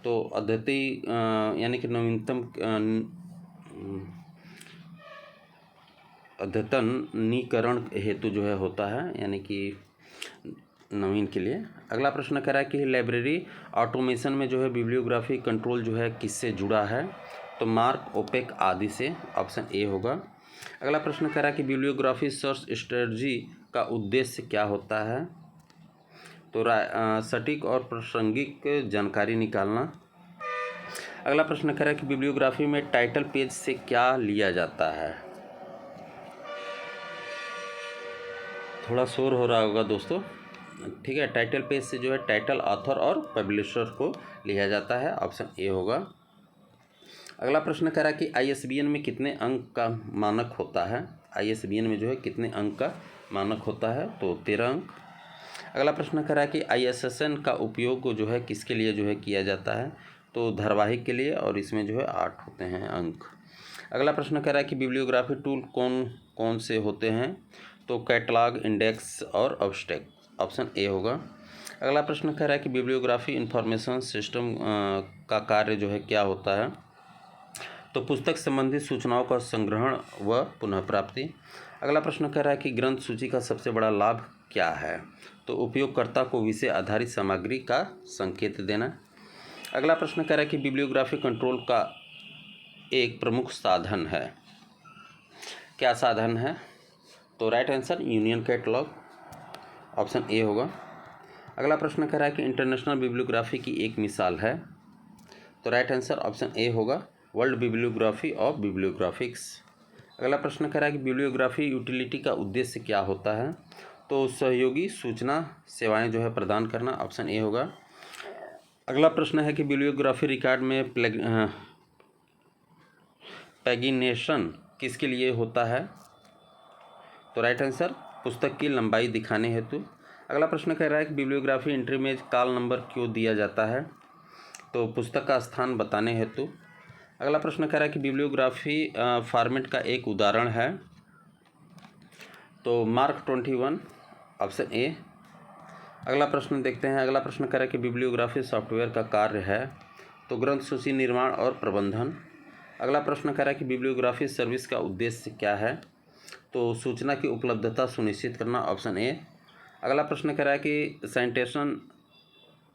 तो अद्वितीय यानी कि नवीनतम अद्यतनीकरण हेतु जो है होता है, यानी कि नवीन के लिए। अगला प्रश्न कह रहा है कि लाइब्रेरी ऑटोमेशन में जो है बिब्लियोग्राफी कंट्रोल जो है किससे जुड़ा है? तो मार्क, ओपेक आदि से, ऑप्शन ए होगा। अगला प्रश्न कह रहा है कि बिब्लियोग्राफी सर्च स्ट्रेटजी का उद्देश्य क्या होता है? तो सटीक और प्रासंगिक जानकारी निकालना। अगला प्रश्न कह रहा है कि बिब्लियोग्राफी में टाइटल पेज से क्या लिया जाता है? थोड़ा शोर हो रहा होगा दोस्तों, ठीक है। टाइटल पेज से जो है टाइटल, ऑथर और पब्लिशर को लिया जाता है, ऑप्शन ए होगा। अगला प्रश्न कह रहा है कि ISBN में कितने अंक का मानक होता है? ISBN में जो है कितने अंक का मानक होता है? तो 13 अंक। अगला प्रश्न कह रहा है कि ISSN का उपयोग जो है किसके लिए जो है किया जाता है? तो धारावाहिक के लिए, और इसमें जो है 8 होते हैं अंक। अगला प्रश्न कह रहा है कि बिब्लियोग्राफी टूल कौन कौन से होते हैं? तो कैटलॉग, इंडेक्स और अब्स्ट्रैक्ट, ऑप्शन ए होगा। अगला प्रश्न कह रहा है कि बिब्लियोग्राफी इंफॉर्मेशन सिस्टम का कार्य जो है क्या होता है? तो पुस्तक संबंधित सूचनाओं का संग्रहण व पुनः प्राप्ति। अगला प्रश्न कह रहा है कि ग्रंथ सूची का सबसे बड़ा लाभ क्या है? तो उपयोगकर्ता को विषय आधारित सामग्री का संकेत देना। अगला प्रश्न कह रहा है कि बिब्लियोग्राफी कंट्रोल का एक प्रमुख साधन है, क्या साधन है? तो right answer union catalogue, option A होगा। अगला प्रश्न कह रहा है कि इंटरनेशनल बिब्लियोग्राफी की एक मिसाल है, तो राइट आंसर ऑप्शन ए होगा, वर्ल्ड बिब्लियोग्राफी ऑफ बिब्लियोग्राफिक्स। अगला प्रश्न कह रहा है कि बिब्लियोग्राफी यूटिलिटी का उद्देश्य क्या होता है। तो सहयोगी सूचना सेवाएं जो है प्रदान करना, ऑप्शन ए होगा। अगला प्रश्न है कि बिब्लियोग्राफी रिकॉर्ड में पैगिनेशन किसके लिए होता है। तो राइट आंसर पुस्तक की लंबाई दिखाने हेतु। अगला प्रश्न कह रहा है कि बिब्लियोग्राफी एंट्री में कॉल नंबर क्यों दिया जाता है। तो पुस्तक का स्थान बताने हेतु। अगला प्रश्न कह रहा है कि बिब्लियोग्राफी फॉर्मेट का एक उदाहरण है। तो मार्क 21, ऑप्शन ए। अगला प्रश्न देखते हैं। अगला प्रश्न कह रहा है कि बिब्लियोग्राफी सॉफ्टवेयर का कार्य है। तो ग्रंथ सूची निर्माण और प्रबंधन। अगला प्रश्न कह रहा है कि बिब्लियोग्राफी सर्विस का उद्देश्य क्या है। तो सूचना की उपलब्धता सुनिश्चित करना, ऑप्शन ए। अगला प्रश्न कह रहा है कि साइटेशन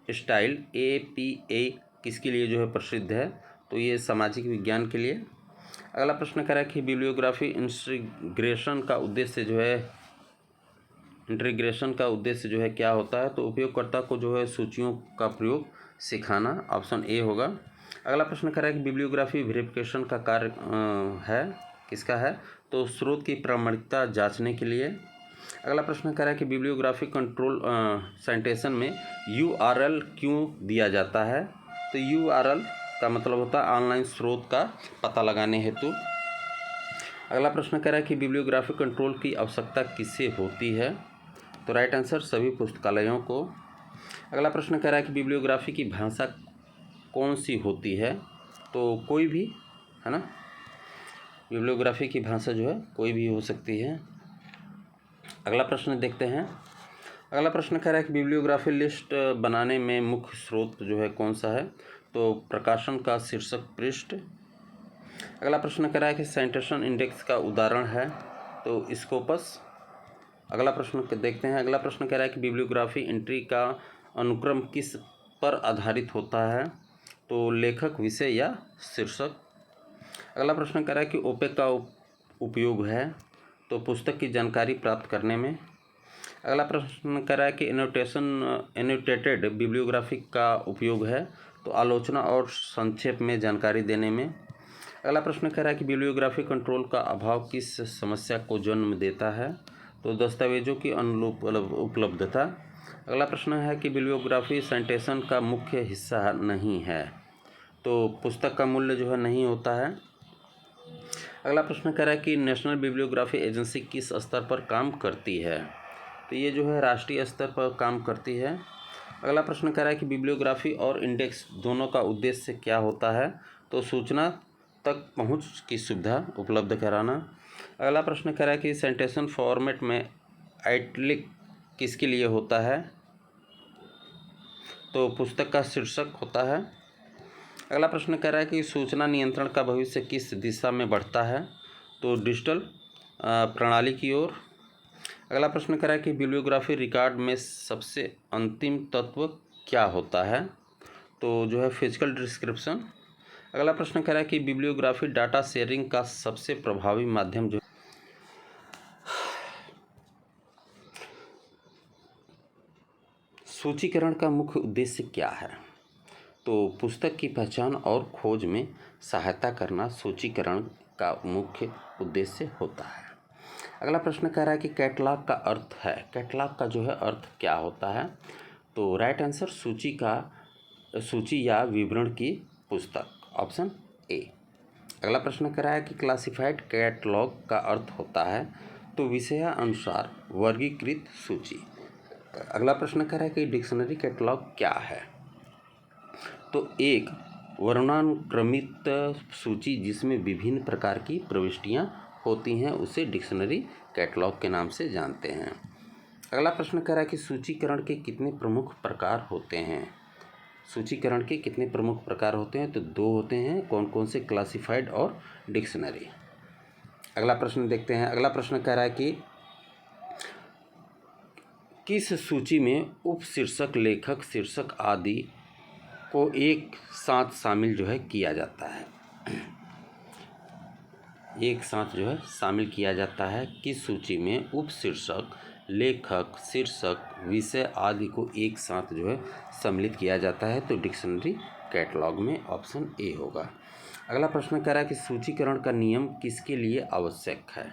स्टाइल APA किसके लिए जो है प्रसिद्ध है। तो ये सामाजिक विज्ञान के लिए। अगला प्रश्न कह रहा है कि बिब्लियोग्राफी इंटीग्रेशन का उद्देश्य जो है क्या होता है। तो उपयोगकर्ता को जो है सूचियों का प्रयोग सिखाना, ऑप्शन ए होगा। अगला प्रश्न कह रहा है कि बिब्लियोग्राफी वेरिफिकेशन का कार्य है, किसका है। तो स्रोत की प्रामाणिकता जांचने के लिए। अगला प्रश्न कह रहा है कि बिब्लियोग्राफी कंट्रोल साइटेशन में URL क्यों दिया जाता है। तो URL का मतलब होता है ऑनलाइन स्रोत का पता लगाने हेतु। अगला प्रश्न कह रहा है कि बिब्लियोग्राफी कंट्रोल की आवश्यकता किससे होती है। तो राइट आंसर सभी पुस्तकालयों को। अगला प्रश्न कह रहा है कि बिब्लियोग्राफी की भाषा कौन सी होती है। तो कोई भी, है ना। बिब्लियोग्राफी की भाषा जो है कोई भी हो सकती है। अगला प्रश्न देखते हैं। अगला प्रश्न कह रहा है कि बिब्लियोग्राफी लिस्ट बनाने में मुख्य स्रोत जो है कौन सा है। तो प्रकाशन का शीर्षक पृष्ठ। अगला प्रश्न कह रहा है कि साइटेशन इंडेक्स का उदाहरण है। तो स्कोपस। अगला प्रश्न देखते हैं। अगला प्रश्न कह रहा है कि बिब्लियोग्राफी एंट्री का अनुक्रम किस पर आधारित होता है। तो लेखक, विषय या शीर्षक। अगला प्रश्न कह रहा है कि ओपेक का उपयोग है। तो पुस्तक की जानकारी प्राप्त करने में। अगला प्रश्न कह रहा है कि एनोटेटेड बिब्लियोग्राफी का उपयोग है। तो आलोचना और संक्षेप में जानकारी देने में। अगला प्रश्न कह रहा है कि बिब्लियोग्राफी कंट्रोल का अभाव किस समस्या को जन्म देता है। तो दस्तावेजों की अनुपलब्धता। अगला प्रश्न है कि बिब्लियोग्राफी साइटेशन का मुख्य हिस्सा नहीं है। तो पुस्तक का मूल्य जो है नहीं होता है। अगला प्रश्न कह रहा है कि नेशनल बिब्लियोग्राफी एजेंसी किस स्तर पर काम करती है। तो ये जो है राष्ट्रीय स्तर पर काम करती है। अगला प्रश्न कह रहा है कि बिब्लियोग्राफी और इंडेक्स दोनों का उद्देश्य क्या होता है। तो सूचना तक पहुंच की सुविधा उपलब्ध कराना। अगला प्रश्न कह रहा है कि साइटेशन फॉर्मेट में आइटलिक किसके लिए होता है। तो पुस्तक का शीर्षक होता है। अगला प्रश्न कह रहा है कि सूचना नियंत्रण का भविष्य किस दिशा में बढ़ता है। तो डिजिटल प्रणाली की ओर। अगला प्रश्न कह रहा है कि बिब्लियोग्राफी रिकॉर्ड में सबसे अंतिम तत्व क्या होता है। तो जो है फिजिकल डिस्क्रिप्शन। अगला प्रश्न कह रहा है कि बिब्लियोग्राफी डाटा शेयरिंग का सबसे प्रभावी माध्यम जो सूचीकरण का मुख्य उद्देश्य क्या है। तो पुस्तक की पहचान और खोज में सहायता करना सूचीकरण का मुख्य उद्देश्य होता है। अगला प्रश्न कह रहा है कि कैटलॉग का अर्थ है। कैटलॉग का जो है अर्थ क्या होता है। तो राइट आंसर सूची या विवरण की पुस्तक, ऑप्शन ए। अगला प्रश्न कह रहा है कि क्लासिफाइड कैटलॉग का अर्थ होता है। तो विषयानुसार वर्गीकृत सूची। अगला प्रश्न कह रहा है कि डिक्शनरी कैटलॉग क्या है। तो एक वर्णानुक्रमित सूची जिसमें विभिन्न प्रकार की प्रविष्टियां होती हैं उसे डिक्शनरी कैटलॉग के नाम से जानते हैं। अगला प्रश्न कह रहा है कि सूचीकरण के कितने प्रमुख प्रकार होते हैं। सूचीकरण के कितने प्रमुख प्रकार होते हैं। तो 2 होते हैं। कौन कौन से, क्लासिफाइड और डिक्शनरी। अगला प्रश्न देखते हैं। अगला प्रश्न कह रहा है कि किस सूची में उपशीर्षक, लेखक, शीर्षक आदि को एक साथ शामिल जो है किया जाता है। एक साथ जो है शामिल किया जाता है। किस सूची में उपशीर्षक, लेखक, शीर्षक, विषय आदि को एक साथ जो है सम्मिलित किया जाता है। तो डिक्शनरी कैटलॉग में, ऑप्शन ए होगा। अगला प्रश्न कह रहा है कि सूचीकरण का नियम किसके लिए आवश्यक है।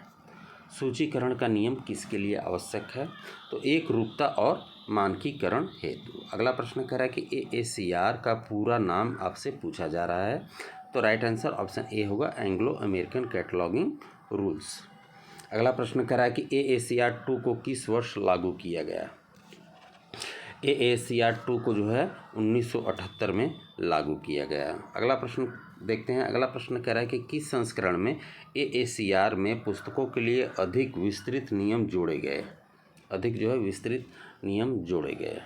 सूचीकरण का नियम किसके लिए आवश्यक है, तो एक रूपता और मानकीकरण हेतु। अगला प्रश्न कह रहा है कि AACR का पूरा नाम आपसे पूछा जा रहा है, तो राइट आंसर ऑप्शन ए होगा, एंग्लो अमेरिकन कैटलॉगिंग रूल्स। अगला प्रश्न कह रहा है कि AACR 2 को किस वर्ष लागू किया गया। AACR 2 को जो है 1978 में लागू किया गया। अगला प्रश्न देखते हैं। अगला प्रश्न कह रहा है कि किस संस्करण में AACR में पुस्तकों के लिए अधिक विस्तृत नियम जोड़े गए, अधिक जो है विस्तृत नियम जोड़े गए,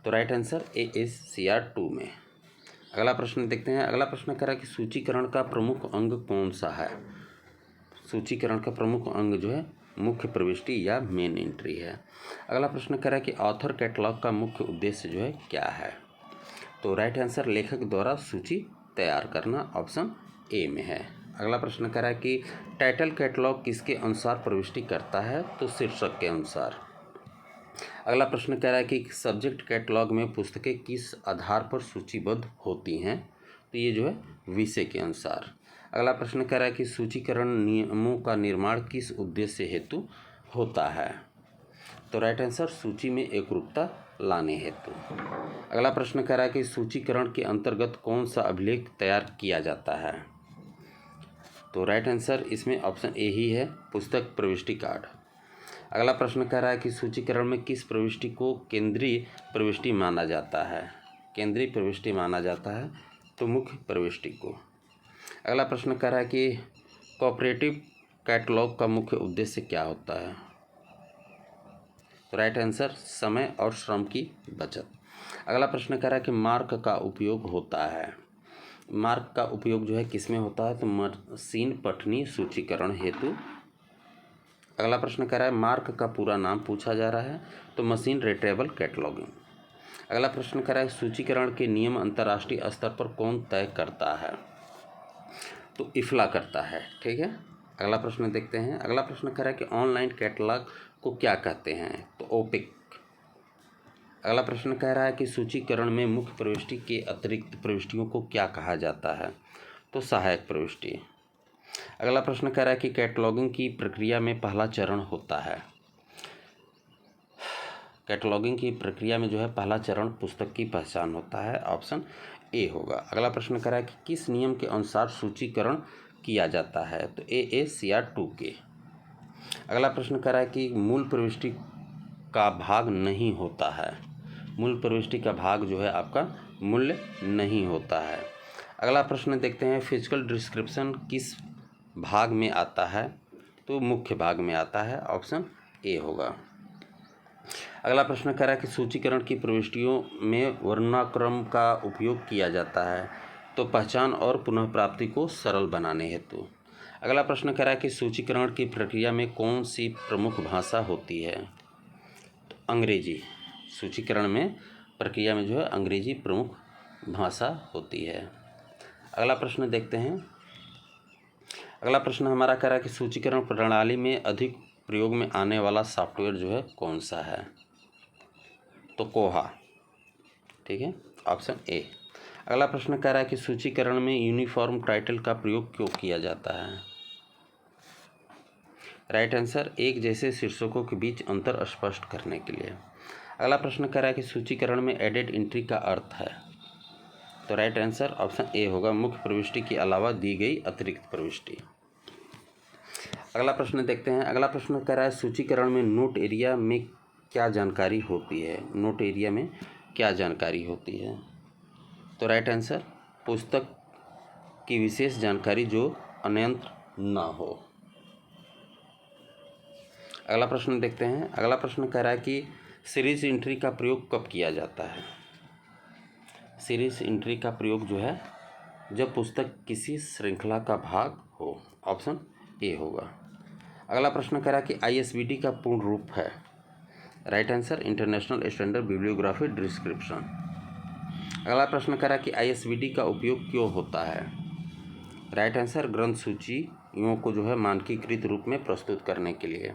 तो राइट आंसर AACR 2 में। अगला प्रश्न देखते हैं। अगला प्रश्न कह रहा है कि सूचीकरण का प्रमुख अंग कौन सा है। सूचीकरण का प्रमुख अंग जो है मुख्य प्रविष्टि या मेन एंट्री है। अगला प्रश्न कह रहा है कि ऑथर कैटलॉग का मुख्य उद्देश्य जो है क्या है, तो राइट आंसर लेखक द्वारा सूची तैयार करना, ऑप्शन ए में है। अगला प्रश्न कह रहा है कि टाइटल कैटलॉग किसके अनुसार प्रविष्टि करता है, तो शीर्षक के अनुसार। अगला प्रश्न कह रहा है कि सब्जेक्ट कैटलॉग में पुस्तकें किस आधार पर सूचीबद्ध होती हैं, तो ये जो है विषय के अनुसार। अगला प्रश्न कह रहा है कि सूचीकरण नियमों का निर्माण किस उद्देश्य हेतु होता है, तो राइट आंसर सूची में एकरूपता लाने हेतु। अगला प्रश्न कह रहा है कि सूचीकरण के अंतर्गत कौन सा अभिलेख तैयार किया जाता है, तो राइट आंसर इसमें ऑप्शन ए ही है, पुस्तक प्रविष्टि कार्ड। अगला प्रश्न कह रहा है कि सूचीकरण में किस प्रविष्टि को केंद्रीय प्रविष्टि माना जाता है। केंद्रीय प्रविष्टि माना जाता है तो मुख्य प्रविष्टि को। अगला प्रश्न कह रहा है कि कोऑपरेटिव कैटलॉग का मुख्य उद्देश्य क्या होता है, तो राइट आंसर समय और श्रम की बचत। अगला प्रश्न कह रहा है कि मार्क का उपयोग होता है। मार्क का उपयोग जो है किस में होता है, तो मशीन पठनीय सूचीकरण हेतु। अगला प्रश्न कह रहा है मार्क का पूरा नाम पूछा जा रहा है, तो मशीन रिट्रीवल कैटलॉगिंग। अगला प्रश्न कह रहा है सूचीकरण के नियम अंतर्राष्ट्रीय स्तर पर कौन तय करता है, तो इफ्ला करता है। ठीक है, अगला प्रश्न देखते हैं। अगला प्रश्न कह रहा है कि ऑनलाइन कैटलॉग को क्या कहते हैं, तो ओपिक। अगला प्रश्न कह रहा है कि सूचीकरण में मुख्य प्रविष्टि के अतिरिक्त प्रविष्टियों को क्या कहा जाता है, तो सहायक प्रविष्टि। अगला प्रश्न कह रहा है कि कैटलॉगिंग की प्रक्रिया में पहला चरण होता है। कैटलॉगिंग की प्रक्रिया में जो है पहला चरण पुस्तक की पहचान होता है, ऑप्शन ए होगा। अगला प्रश्न कह रहा है कि किस नियम के अनुसार सूचीकरण किया जाता है, तो AACR 2 के। अगला प्रश्न कह रहा है कि मूल प्रविष्टि का भाग नहीं होता है। मूल प्रविष्टि का भाग जो है आपका मूल्य नहीं होता है। अगला प्रश्न देखते हैं फिजिकल डिस्क्रिप्शन किस भाग में आता है, तो मुख्य भाग में आता है, ऑप्शन ए होगा। अगला प्रश्न कह रहा है कि सूचीकरण की प्रविष्टियों में वर्णानुक्रम का उपयोग किया जाता है, तो पहचान और पुनः प्राप्ति को सरल बनाने हेतु। अगला प्रश्न कह रहा है कि सूचीकरण की प्रक्रिया में कौन सी प्रमुख भाषा होती है, तो अंग्रेजी। सूचीकरण में प्रक्रिया में जो है अंग्रेजी प्रमुख भाषा होती है। अगला प्रश्न देखते हैं। अगला प्रश्न हमारा कह रहा है कि सूचीकरण प्रणाली में अधिक प्रयोग में आने वाला सॉफ्टवेयर जो है कौन सा है, तो कोहा। ठीक है, ऑप्शन ए। अगला प्रश्न कह रहा है कि सूचीकरण में यूनिफॉर्म टाइटल का प्रयोग क्यों किया जाता है, राइट आंसर एक जैसे शीर्षकों के बीच अंतर स्पष्ट करने के लिए। अगला प्रश्न कह रहा है कि सूचीकरण में एडेड एंट्री का अर्थ है, तो राइट आंसर ऑप्शन ए होगा, मुख्य प्रविष्टि के अलावा दी गई अतिरिक्त प्रविष्टि। अगला प्रश्न देखते हैं। अगला प्रश्न कह रहा है सूचीकरण में नोट एरिया में क्या जानकारी होती है। नोट एरिया में क्या जानकारी होती है, तो राइट आंसर पुस्तक की विशेष जानकारी जो अन्यत्र ना हो। अगला प्रश्न देखते हैं। अगला प्रश्न कह रहा है कि सीरीज एंट्री का प्रयोग कब किया जाता है। सीरीज एंट्री का प्रयोग जो है जब पुस्तक किसी श्रृंखला का भाग हो, ऑप्शन ए होगा। अगला प्रश्न कह रहा है कि ISBD का पूर्ण रूप है, right answer international standard bibliography description. अगला प्रश्न कह रहा है कि ISBD का उपयोग क्यों होता है, राइट आंसर ग्रंथ सूचियों को जो है मानकीकृत रूप में प्रस्तुत करने के लिए।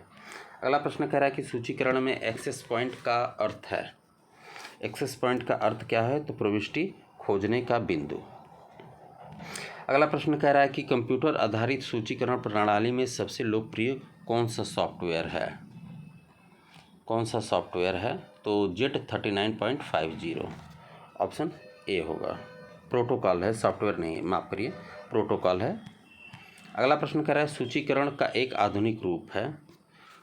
अगला प्रश्न कह रहा है कि सूचीकरण में एक्सेस पॉइंट का अर्थ है। एक्सेस पॉइंट का अर्थ क्या है? तो प्रविष्टि खोजने का बिंदु। अगला प्रश्न कह रहा है कि कंप्यूटर आधारित सूचीकरण प्रणाली में सबसे लोकप्रिय कौन सा सॉफ्टवेयर है? कौन सा सॉफ्टवेयर है? तो Z39.50 ऑप्शन ए होगा। प्रोटोकॉल है, सॉफ्टवेयर नहीं है, माफ़ करिए, प्रोटोकॉल है। अगला प्रश्न कह रहा है सूचीकरण का एक आधुनिक रूप है।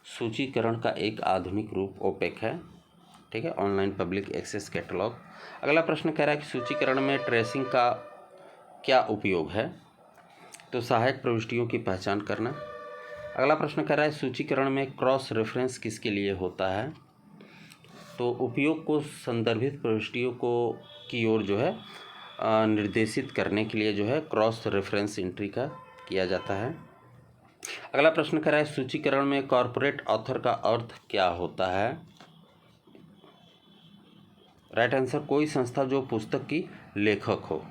सूचीकरण का एक आधुनिक रूप ओपेक है, ठीक है, ऑनलाइन पब्लिक एक्सेस कैटलॉग। अगला प्रश्न कह रहा है कि सूचीकरण में ट्रेसिंग का क्या उपयोग है? तो सहायक प्रविष्टियों की पहचान करना। अगला प्रश्न कह रहा है सूचीकरण में क्रॉस रेफरेंस किसके लिए होता है? तो उपयोग को संदर्भित प्रविष्टियों को की ओर जो है निर्देशित करने के लिए जो है क्रॉस रेफरेंस एंट्री का किया जाता है। अगला प्रश्न कह रहा है सूचीकरण में कॉर्पोरेट ऑथर का अर्थ क्या होता है? राइट आंसर कोई संस्था जो पुस्तक की लेखक हो।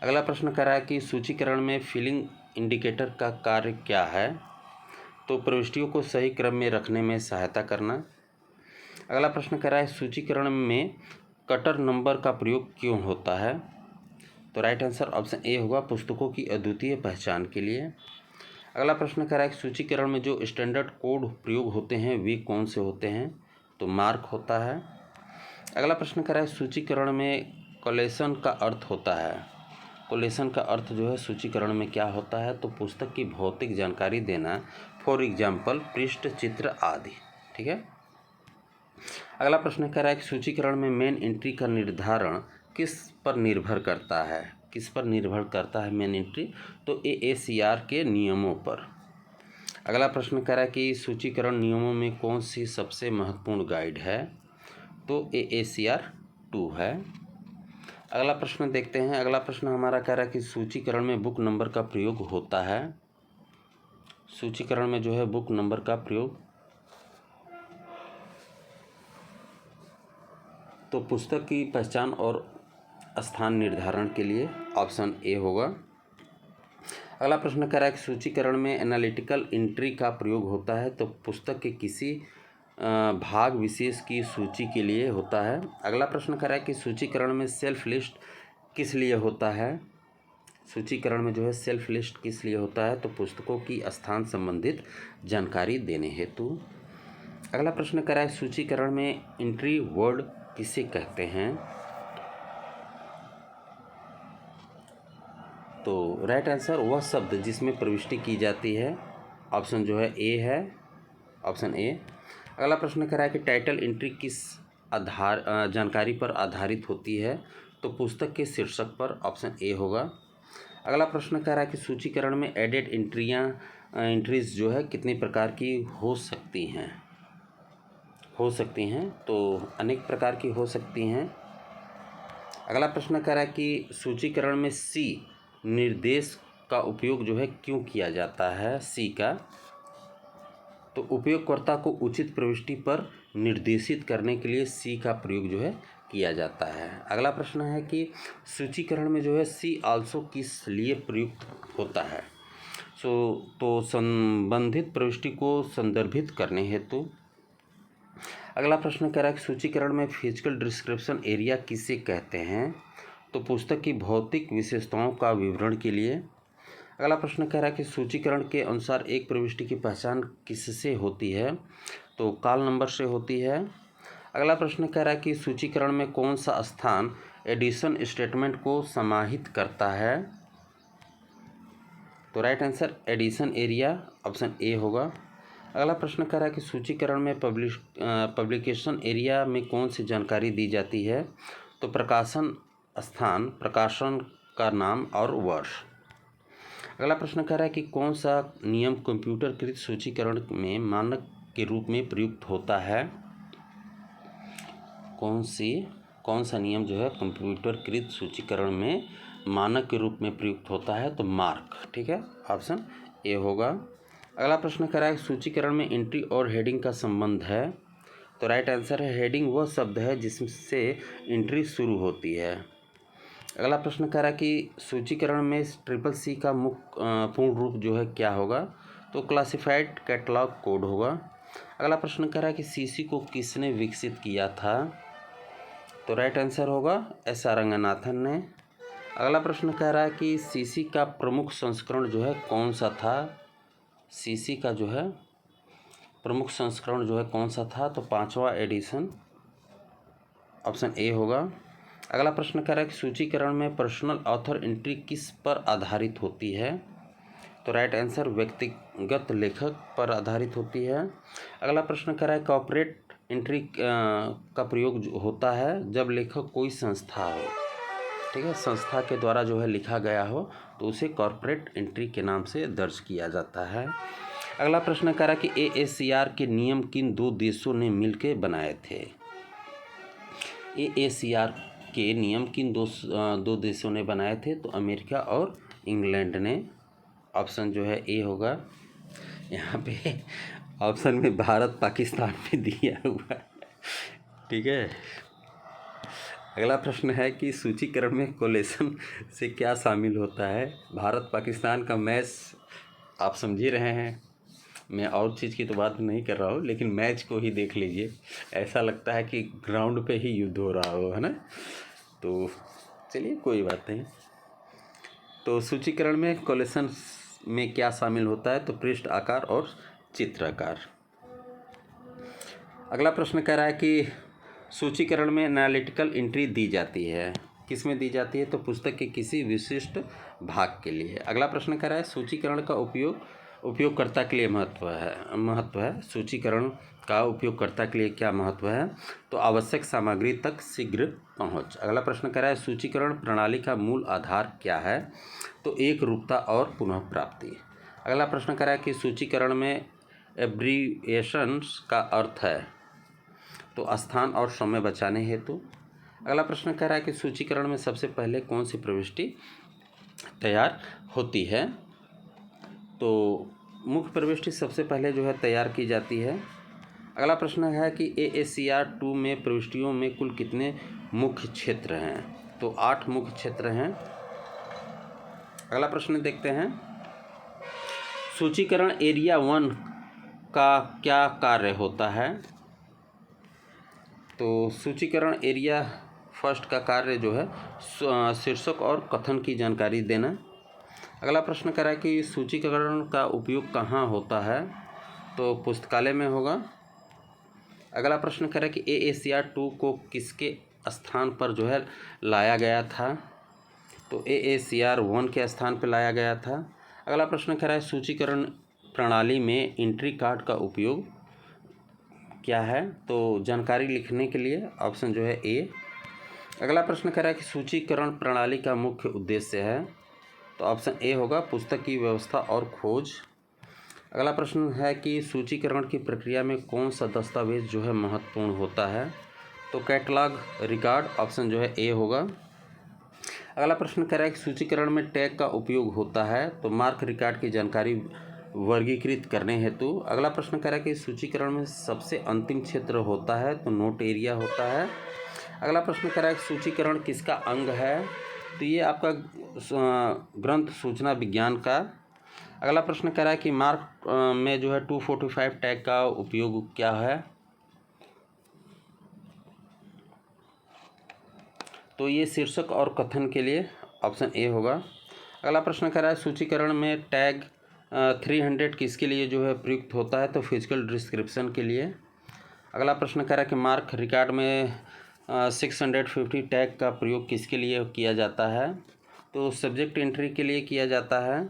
अगला प्रश्न कह रहा है कि सूचीकरण में फिलिंग इंडिकेटर का कार्य क्या है? तो प्रविष्टियों को सही क्रम में रखने में सहायता करना। अगला प्रश्न कह रहा है सूचीकरण में कटर नंबर का प्रयोग क्यों होता है? तो राइट आंसर ऑप्शन ए होगा, पुस्तकों की अद्वितीय पहचान के लिए। अगला प्रश्न कह रहा है कि सूचीकरण में जो स्टैंडर्ड कोड प्रयोग होते हैं वे कौन से होते हैं? तो मार्क होता है। अगला प्रश्न कह रहा है सूचीकरण में कोलेशन का अर्थ होता है। कोलेशन का अर्थ जो है सूचीकरण में क्या होता है? तो पुस्तक की भौतिक जानकारी देना, फॉर एग्जाम्पल पृष्ठ, चित्र आदि, ठीक है। अगला प्रश्न कह रहा है कि सूचीकरण में मेन एंट्री का निर्धारण किस पर निर्भर करता है? किस पर निर्भर करता है मेन एंट्री? तो AACR के नियमों पर। अगला प्रश्न कह रहा है कि सूचीकरण नियमों में कौन सी सबसे महत्वपूर्ण गाइड है? तो AACR 2 है। अगला प्रश्न देखते हैं। अगला प्रश्न हमारा कह रहा है कि सूचीकरण में बुक नंबर का प्रयोग होता है। सूचीकरण में जो है बुक नंबर का प्रयोग तो पुस्तक की पहचान और स्थान निर्धारण के लिए ऑप्शन ए होगा। अगला प्रश्न कह रहा है कि सूचीकरण में एनालिटिकल एंट्री का प्रयोग होता है तो पुस्तक के किसी भाग विशेष की सूची के लिए होता है। अगला प्रश्न कह रहा है कि सूचीकरण में सेल्फ लिस्ट किस लिए होता है? सूचीकरण में जो है सेल्फ लिस्ट किस लिए होता है? तो पुस्तकों की स्थान संबंधित जानकारी देने हेतु। अगला प्रश्न कह रहा है सूचीकरण में एंट्री वर्ड किसे कहते हैं? तो राइट आंसर वह शब्द जिसमें प्रविष्टि की जाती है, ऑप्शन जो है ए है, ऑप्शन ए। अगला प्रश्न कह रहा है कि टाइटल एंट्री किस जानकारी पर आधारित होती है? तो पुस्तक के शीर्षक पर, ऑप्शन ए होगा। अगला प्रश्न कह रहा है कि सूचीकरण में एडेड एंट्रीज जो है कितनी प्रकार की हो सकती हैं? तो अनेक प्रकार की हो सकती हैं। अगला प्रश्न कह रहा है कि सूचीकरण में सी निर्देश का उपयोग जो है क्यों किया जाता है? सी का तो उपयोगकर्ता को उचित प्रविष्टि पर निर्देशित करने के लिए सी का प्रयोग जो है किया जाता है। अगला प्रश्न है कि सूचीकरण में जो है सी आल्सो किस लिए प्रयुक्त होता है? तो संबंधित प्रविष्टि को संदर्भित करने हेतु। अगला प्रश्न कह रहा है कि सूचीकरण में फिजिकल डिस्क्रिप्शन एरिया किसे कहते हैं? तो पुस्तक की भौतिक विशेषताओं का विवरण के लिए। अगला प्रश्न कह रहा है कि सूचीकरण के अनुसार एक प्रविष्टि की पहचान किससे होती है? तो काल नंबर से होती है। अगला प्रश्न कह रहा है कि सूचीकरण में कौन सा स्थान एडिशन स्टेटमेंट को समाहित करता है? तो right answer edition area, option A होगा। अगला प्रश्न कह रहा है कि सूचीकरण में पब्लिकेशन एरिया में कौन सी जानकारी दी जाती है? तो प्रकाशन स्थान, प्रकाशन का नाम और वर्ष। अगला प्रश्न कह रहा है कि कौन सा नियम कंप्यूटरकृत सूचीकरण में मानक के रूप में प्रयुक्त होता है? कौन सा नियम जो है कंप्यूटरकृत सूचीकरण में मानक के रूप में प्रयुक्त होता है? तो मार्क, ठीक है, ऑप्शन ए होगा। अगला प्रश्न कह रहा है सूचीकरण में एंट्री और हेडिंग का संबंध है। तो राइट आंसर है हेडिंग वह शब्द है जिससे एंट्री शुरू होती है। अगला प्रश्न कह रहा है कि सूचीकरण में CCC का पूर्ण रूप जो है क्या होगा? तो क्लासिफाइड कैटलॉग कोड होगा। अगला प्रश्न कह रहा है कि CC को किसने विकसित किया था? तो राइट आंसर होगा एस आर रंगनाथन ने। अगला प्रश्न कह रहा है कि सीसी का प्रमुख संस्करण जो है कौन सा था। सीसी का जो है प्रमुख संस्करण जो है कौन सा था, तो 5वां एडिशन, ऑप्शन ए होगा। अगला प्रश्न कह रहा है कि सूचीकरण में पर्सनल ऑथर एंट्री किस पर आधारित होती है, तो राइट आंसर व्यक्तिगत लेखक पर आधारित होती है। अगला प्रश्न कह रहा है कॉर्पोरेट एंट्री का प्रयोग होता है जब लेखक कोई संस्था हो, ठीक है, संस्था के द्वारा जो है लिखा गया हो तो उसे कॉर्पोरेट एंट्री के नाम से दर्ज किया जाता है। अगला प्रश्न कह रहा है कि AACR के नियम किन दो देशों ने मिलकर बनाए थे। AACR के नियम किन दो देशों ने बनाए थे, तो अमेरिका और इंग्लैंड ने। ऑप्शन जो है ए होगा। यहाँ पे ऑप्शन में भारत पाकिस्तान भी दिया हुआ है, ठीक है। अगला प्रश्न है कि सूचीकरण में कोलेशन से क्या शामिल होता है। भारत पाकिस्तान का मैच आप समझ ही रहे हैं, मैं और चीज़ की तो बात नहीं कर रहा हूँ, लेकिन मैच को ही देख लीजिए, ऐसा लगता है कि ग्राउंड पे ही युद्ध हो रहा हो, है ना। तो चलिए कोई बात नहीं। तो सूचीकरण में कोलेशन में क्या शामिल होता है, तो पृष्ठ आकार और चित्र आकार। अगला प्रश्न कह रहा है कि सूचीकरण में एनालिटिकल एंट्री दी जाती है, किस में दी जाती है, तो पुस्तक के किसी विशिष्ट भाग के लिए। अगला प्रश्न कह रहा है सूचीकरण का उपयोगकर्ता के लिए महत्व है। सूचीकरण का उपयोगकर्ता के लिए क्या महत्व है, तो आवश्यक सामग्री तक शीघ्र पहुंच। अगला प्रश्न कह रहा है सूचीकरण प्रणाली का मूल आधार क्या है, तो एकरूपता और पुनः प्राप्ति। अगला प्रश्न कह रहा है कि सूचीकरण में एब्रीविएशंस का अर्थ है, तो स्थान और समय बचाने हेतु। अगला प्रश्न कह रहा है कि सूचीकरण में सबसे पहले कौन सी प्रविष्टि तैयार होती है, तो मुख्य प्रविष्टि सबसे पहले जो है तैयार की जाती है। अगला प्रश्न है कि AACR 2 में प्रविष्टियों में कुल कितने मुख्य क्षेत्र हैं, तो 8 मुख्य क्षेत्र हैं। अगला प्रश्न देखते हैं, सूचीकरण एरिया 1 का क्या कार्य होता है, तो सूचीकरण एरिया फर्स्ट का कार्य जो है शीर्षक और कथन की जानकारी देना। अगला प्रश्न कह रहा है कि सूचीकरण का उपयोग कहाँ होता है, तो पुस्तकालय में होगा। अगला प्रश्न कह रहा है कि AACR 2 को किसके स्थान पर जो है लाया गया था, तो AACR 1 के स्थान पर लाया गया था। अगला प्रश्न कह रहा है सूचीकरण प्रणाली में एंट्री कार्ड का उपयोग क्या है, तो जानकारी लिखने के लिए। ऑप्शन जो है ए। अगला प्रश्न कह रहा है कि सूचीकरण प्रणाली का मुख्य उद्देश्य है, तो ऑप्शन ए होगा, पुस्तक की व्यवस्था और खोज। अगला प्रश्न है कि सूचीकरण की प्रक्रिया में कौन सा दस्तावेज जो है महत्वपूर्ण होता है, तो कैटलॉग रिकॉर्ड। ऑप्शन जो है ए होगा। अगला प्रश्न कह रहा है कि सूचीकरण में टैग का उपयोग होता है, तो मार्क रिकॉर्ड की जानकारी वर्गीकृत करने हेतु। अगला प्रश्न कह रहा है कि सूचीकरण में सबसे अंतिम क्षेत्र होता है, तो नोट एरिया होता है। अगला प्रश्न कह रहा है कि सूचीकरण किसका अंग है, तो ये आपका ग्रंथ सूचना विज्ञान का। अगला प्रश्न कह रहा है कि मार्क में जो है 245 टैग का उपयोग क्या है, तो ये शीर्षक और कथन के लिए। ऑप्शन ए होगा। अगला प्रश्न कह रहा है सूचीकरण में टैग 300 किसके लिए जो है प्रयुक्त होता है, तो फिजिकल डिस्क्रिप्शन के लिए। अगला प्रश्न कह रहा है कि मार्क रिकॉर्ड में 650 टैग का प्रयोग किसके लिए किया जाता है, तो सब्जेक्ट एंट्री के लिए किया जाता है।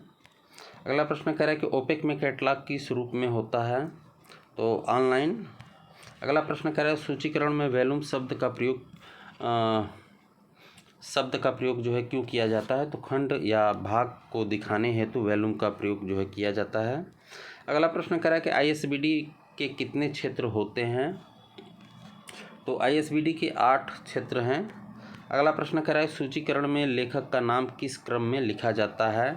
अगला प्रश्न कह रहा है कि ओपेक में कैटलॉग किस रूप में होता है, तो ऑनलाइन। अगला प्रश्न कह रहा है सूचीकरण में वॉल्यूम शब्द का प्रयोग जो है क्यों किया जाता है, तो खंड या भाग को दिखाने हेतु वॉल्यूम का प्रयोग जो है किया जाता है। अगला प्रश्न कह रहा है कि ISBD के कितने क्षेत्र होते हैं, तो ISBD के 8 क्षेत्र हैं। अगला प्रश्न कह रहा है सूचीकरण में लेखक का नाम किस क्रम में लिखा जाता है,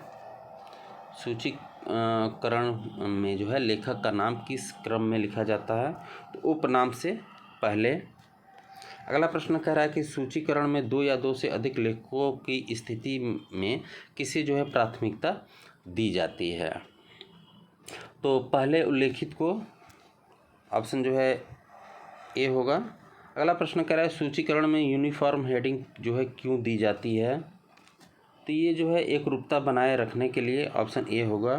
सूचीकरण में जो है लेखक का नाम किस क्रम में लिखा जाता है, तो उपनाम से पहले। अगला प्रश्न कह रहा है कि सूचीकरण में 2 या 2 से अधिक लेखकों की स्थिति में किसे जो है प्राथमिकता दी जाती है, तो पहले उल्लेखित को। ऑप्शन जो है ए होगा। अगला प्रश्न कह रहा है सूचीकरण में यूनिफॉर्म हेडिंग जो है क्यों दी जाती है? तो ये जो है एक रूपता बनाए रखने के लिए, ऑप्शन ए होगा।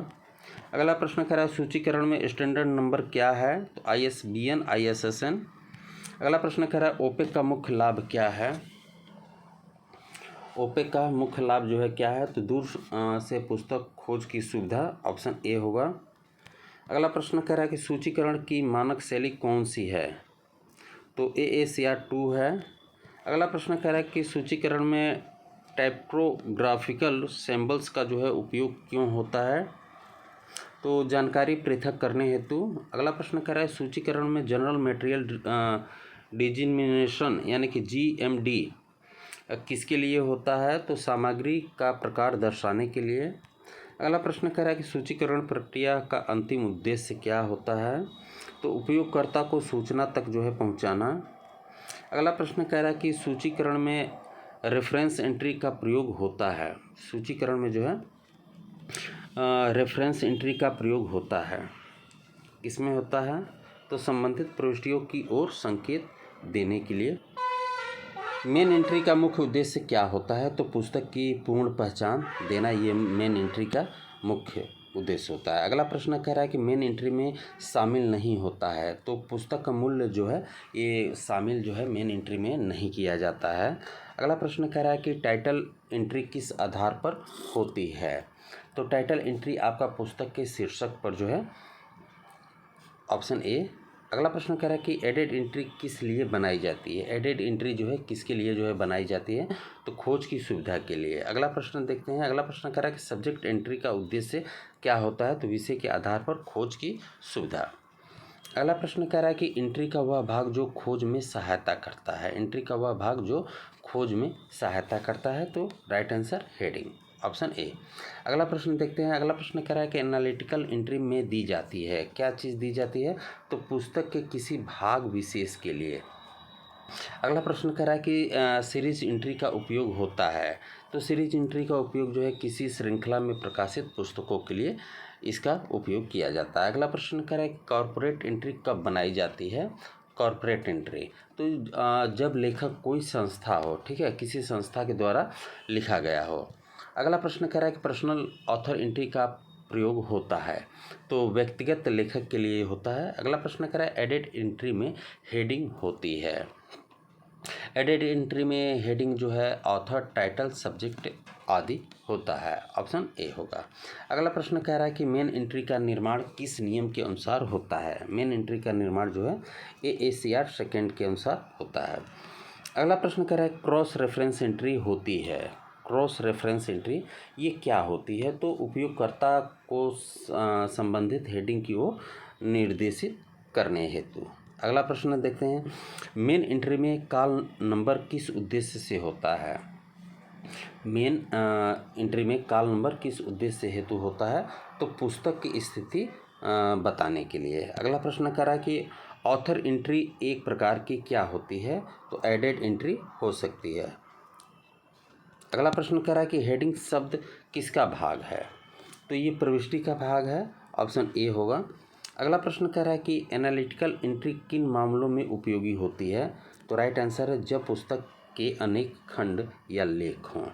अगला प्रश्न कह रहा है सूचीकरण में स्टैंडर्ड नंबर क्या है? तो ISBN ISSN। अगला प्रश्न कह रहा है ओपेक का मुख्य लाभ क्या है? ओपेक का मुख्य लाभ जो है क्या है? तो दूर से पुस्तक खोज की सुविधा, ऑप्शन ए होगा। अगला प्रश्न कह रहा है कि सूचीकरण की मानक शैली कौन सी है? तो AACR 2 है। अगला प्रश्न कह रहा है कि सूचीकरण में टाइपोग्राफिकल सिंबल्स का जो है उपयोग क्यों होता है? तो जानकारी पृथक करने हेतु। अगला प्रश्न कह रहा है सूचीकरण में जनरल मटेरियल डिजिग्नेशन यानी कि GMD किसके लिए होता है? तो सामग्री का प्रकार दर्शाने के लिए। अगला प्रश्न कह रहा है कि सूचीकरण प्रक्रिया का अंतिम उद्देश्य क्या होता है? तो उपयोगकर्ता को सूचना तक जो है पहुंचाना। अगला प्रश्न कह रहा है कि सूचीकरण में रेफरेंस एंट्री का प्रयोग होता है। सूचीकरण में जो है रेफरेंस एंट्री का प्रयोग होता है, किसमें होता है? तो संबंधित प्रविष्टियों की ओर संकेत देने के लिए। मेन एंट्री का मुख्य उद्देश्य क्या होता है? तो पुस्तक की पूर्ण पहचान देना, ये मेन एंट्री का मुख्य उद्देश्य होता है। अगला प्रश्न कह रहा है कि मेन एंट्री में शामिल नहीं होता है, तो पुस्तक का मूल्य जो है ये शामिल जो है मेन एंट्री में नहीं किया जाता है। अगला प्रश्न कह रहा है कि टाइटल एंट्री किस आधार पर होती है? तो टाइटल एंट्री आपका पुस्तक के शीर्षक पर जो है, ऑप्शन ए। अगला प्रश्न कह रहा है कि एडेड एंट्री किस लिए बनाई जाती है? एडेड एंट्री जो है किसके लिए जो है बनाई जाती है? तो खोज की सुविधा के लिए। अगला प्रश्न देखते हैं। अगला प्रश्न कह रहा है कि सब्जेक्ट एंट्री का उद्देश्य क्या होता है? तो विषय के आधार पर खोज की सुविधा। अगला प्रश्न कह रहा है कि एंट्री का वह भाग जो खोज में सहायता करता है। एंट्री का वह भाग जो खोज में सहायता करता है, तो right answer heading, option A. अगला प्रश्न देखते हैं। अगला प्रश्न कह रहा है कि एनालिटिकल एंट्री में दी जाती है, क्या चीज़ दी जाती है? तो पुस्तक के किसी भाग विशेष के लिए। अगला प्रश्न कह रहा है कि सीरीज एंट्री का उपयोग होता है, तो सीरीज एंट्री का उपयोग जो है किसी श्रृंखला में प्रकाशित पुस्तकों के लिए इसका उपयोग किया जाता है। अगला प्रश्न कह रहा है कि कॉर्पोरेट एंट्री कब बनाई जाती है? कॉर्पोरेट एंट्री तो जब लेखक कोई संस्था हो, ठीक है, किसी संस्था के द्वारा लिखा गया हो। अगला प्रश्न कह रहा है कि पर्सनल ऑथर एंट्री का प्रयोग होता है, तो व्यक्तिगत लेखक के लिए होता है। अगला प्रश्न कह रहा है एडेड एंट्री में हेडिंग होती है। एडेड एंट्री में हेडिंग जो है ऑथर, टाइटल, सब्जेक्ट आदि होता है, ऑप्शन ए होगा। अगला प्रश्न कह रहा है कि मेन एंट्री का निर्माण किस नियम के अनुसार होता है? मेन एंट्री का निर्माण जो है AACR 2 के अनुसार होता है। अगला प्रश्न कह रहा है क्रॉस रेफरेंस एंट्री होती है। क्रॉस रेफरेंस एंट्री ये क्या होती है? तो उपयोगकर्ता को संबंधित हेडिंग की ओर निर्देशित करने हेतु। अगला प्रश्न देखते हैं। मेन एंट्री में कॉल नंबर किस उद्देश्य से होता है? मेन एंट्री में कॉल नंबर किस उद्देश्य हेतु होता है? तो पुस्तक की स्थिति बताने के लिए। अगला प्रश्न कह रहा है कि ऑथर एंट्री एक प्रकार की क्या होती है? तो एडेड एंट्री हो सकती है। अगला प्रश्न कह रहा है कि हेडिंग शब्द किसका भाग है? तो ये प्रविष्टि का भाग है, ऑप्शन ए होगा। अगला प्रश्न कह रहा है कि एनालिटिकल एंट्री किन मामलों में उपयोगी होती है? तो राइट आंसर है जब पुस्तक के अनेक खंड या लेख हों।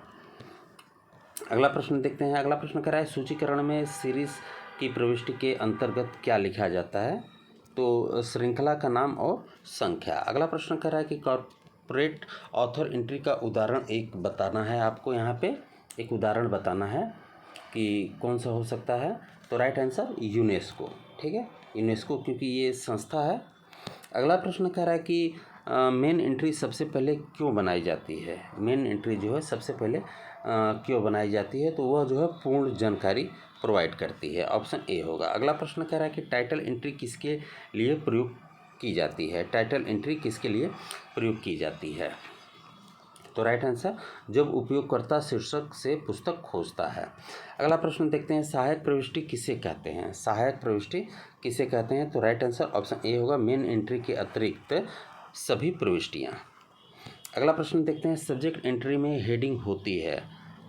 अगला प्रश्न देखते हैं। अगला प्रश्न कह रहा है सूचीकरण में सीरीज की प्रविष्टि के अंतर्गत क्या लिखा जाता है? तो श्रृंखला का नाम और संख्या। अगला प्रश्न कह रहा है कि कॉर्पोरेट ऑथर एंट्री का उदाहरण एक बताना है आपको, यहाँ पे एक उदाहरण बताना है कि कौन सा हो सकता है। तो राइट आंसर यूनेस्को, ठीक है, यूनेस्को, क्योंकि ये संस्था है। अगला प्रश्न कह रहा है कि मेन एंट्री सबसे पहले क्यों बनाई जाती है? मेन एंट्री जो है सबसे पहले क्यों बनाई जाती है? तो वह जो है पूर्ण जानकारी प्रोवाइड करती है, ऑप्शन ए होगा। अगला प्रश्न कह रहा है कि टाइटल एंट्री किसके लिए प्रयोग की जाती है? टाइटल एंट्री किसके लिए प्रयोग की जाती है? तो राइट आंसर जब उपयोगकर्ता शीर्षक से पुस्तक खोजता है। अगला प्रश्न देखते हैं। सहायक प्रविष्टि किसे कहते हैं? सहायक प्रविष्टि किसे कहते हैं? तो राइट आंसर ऑप्शन ए होगा, मेन एंट्री के अतिरिक्त सभी प्रविष्टियाँ। अगला प्रश्न देखते हैं। सब्जेक्ट एंट्री में हेडिंग होती है,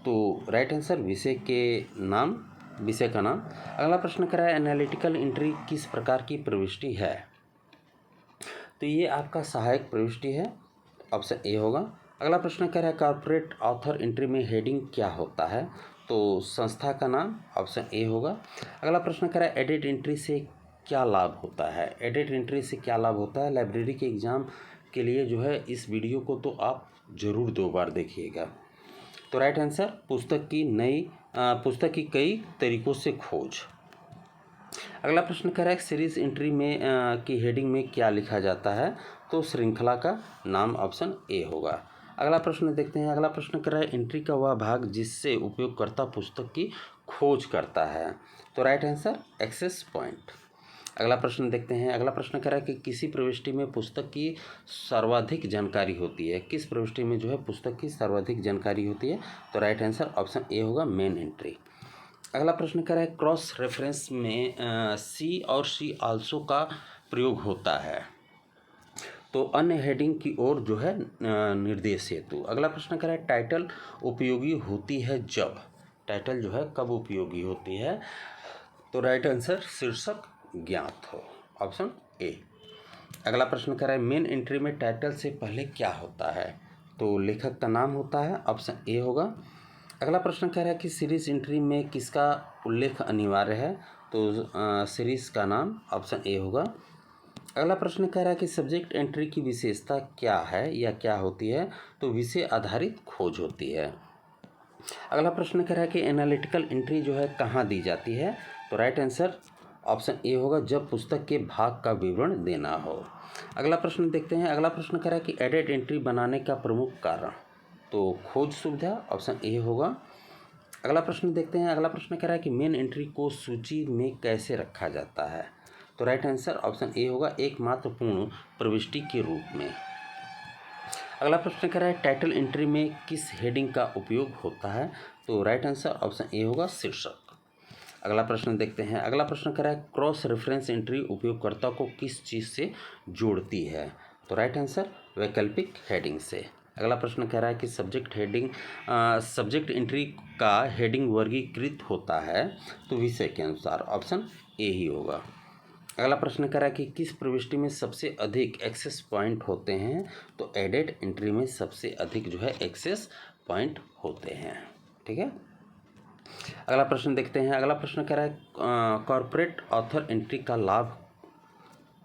तो राइट आंसर विषय के नाम, विषय का नाम। अगला प्रश्न कह रहा है एनालिटिकल एंट्री किस प्रकार की प्रविष्टि है? तो ये आपका सहायक प्रविष्टि है, ऑप्शन ए होगा। अगला प्रश्न कह रहा है कॉर्पोरेट ऑथर एंट्री में हेडिंग क्या होता है, तो संस्था का नाम, ऑप्शन ए होगा। अगला प्रश्न कह रहा है एडिट एंट्री से क्या लाभ होता है, एडिट एंट्री से क्या लाभ होता है। लाइब्रेरी के एग्ज़ाम के लिए जो है इस वीडियो को तो आप ज़रूर 2 बार देखिएगा। तो राइट आंसर पुस्तक की कई तरीकों से खोज। अगला प्रश्न कह रहा है सीरीज एंट्री में की हेडिंग में क्या लिखा जाता है, तो श्रृंखला का नाम, ऑप्शन ए होगा। अगला प्रश्न देखते हैं। अगला प्रश्न कह रहा है एंट्री का वह भाग जिससे उपयोगकर्ता पुस्तक की खोज करता है, तो राइट आंसर एक्सेस पॉइंट। अगला प्रश्न देखते हैं। अगला प्रश्न कह रहा है कि किसी प्रविष्टि में पुस्तक की सर्वाधिक जानकारी होती है, किस प्रविष्टि में जो है पुस्तक की सर्वाधिक जानकारी होती है, तो राइट आंसर ऑप्शन ए होगा, मेन एंट्री। अगला प्रश्न कह रहा है क्रॉस रेफरेंस में सी और सी आल्सो का प्रयोग होता है, तो अन्य हेडिंग की ओर जो है निर्देश हेतु। अगला प्रश्न कह रहा है टाइटल उपयोगी होती है जब, टाइटल जो है कब उपयोगी होती है, तो राइट आंसर शीर्षक ज्ञात हो, ऑप्शन ए। अगला प्रश्न कह रहा है मेन एंट्री में टाइटल से पहले क्या होता है, तो लेखक का नाम होता है, ऑप्शन ए होगा। अगला प्रश्न कह रहा है कि सीरीज एंट्री में किसका उल्लेख अनिवार्य है, तो सीरीज का नाम, ऑप्शन ए होगा। अगला प्रश्न कह रहा है कि सब्जेक्ट एंट्री की विशेषता क्या है या क्या होती है, तो विषय आधारित खोज होती है। अगला प्रश्न कह रहा है कि एनालिटिकल एंट्री जो है कहाँ दी जाती है, तो राइट आंसर ऑप्शन ए होगा, जब पुस्तक के भाग का विवरण देना हो। अगला प्रश्न देखते हैं। अगला प्रश्न कह रहा है कि एडिट एंट्री बनाने का प्रमुख कारण, तो खोज सुविधा, ऑप्शन ए होगा। अगला प्रश्न देखते हैं। अगला प्रश्न कह रहा है कि मेन एंट्री को सूची में कैसे रखा जाता है, तो राइट आंसर ऑप्शन ए होगा, एक महत्वपूर्ण प्रविष्टि के रूप में। अगला प्रश्न कह रहा है टाइटल एंट्री में किस हेडिंग का उपयोग होता है, तो राइट आंसर ऑप्शन ए होगा, शीर्षक। अगला प्रश्न देखते हैं। अगला प्रश्न कह रहा है क्रॉस रेफरेंस एंट्री उपयोगकर्ता को किस चीज़ से जोड़ती है, तो राइट आंसर वैकल्पिक हेडिंग से। अगला प्रश्न कह रहा है कि सब्जेक्ट एंट्री का हेडिंग वर्गीकृत होता है, तो विषय के अनुसार, ऑप्शन ए ही होगा। अगला प्रश्न कह रहा है कि किस प्रविष्टि में सबसे अधिक एक्सेस पॉइंट होते हैं, तो एडिट एंट्री में सबसे अधिक जो है एक्सेस पॉइंट होते हैं, ठीक है। अगला प्रश्न देखते हैं। अगला प्रश्न कह रहा है कॉर्पोरेट ऑथर एंट्री का लाभ,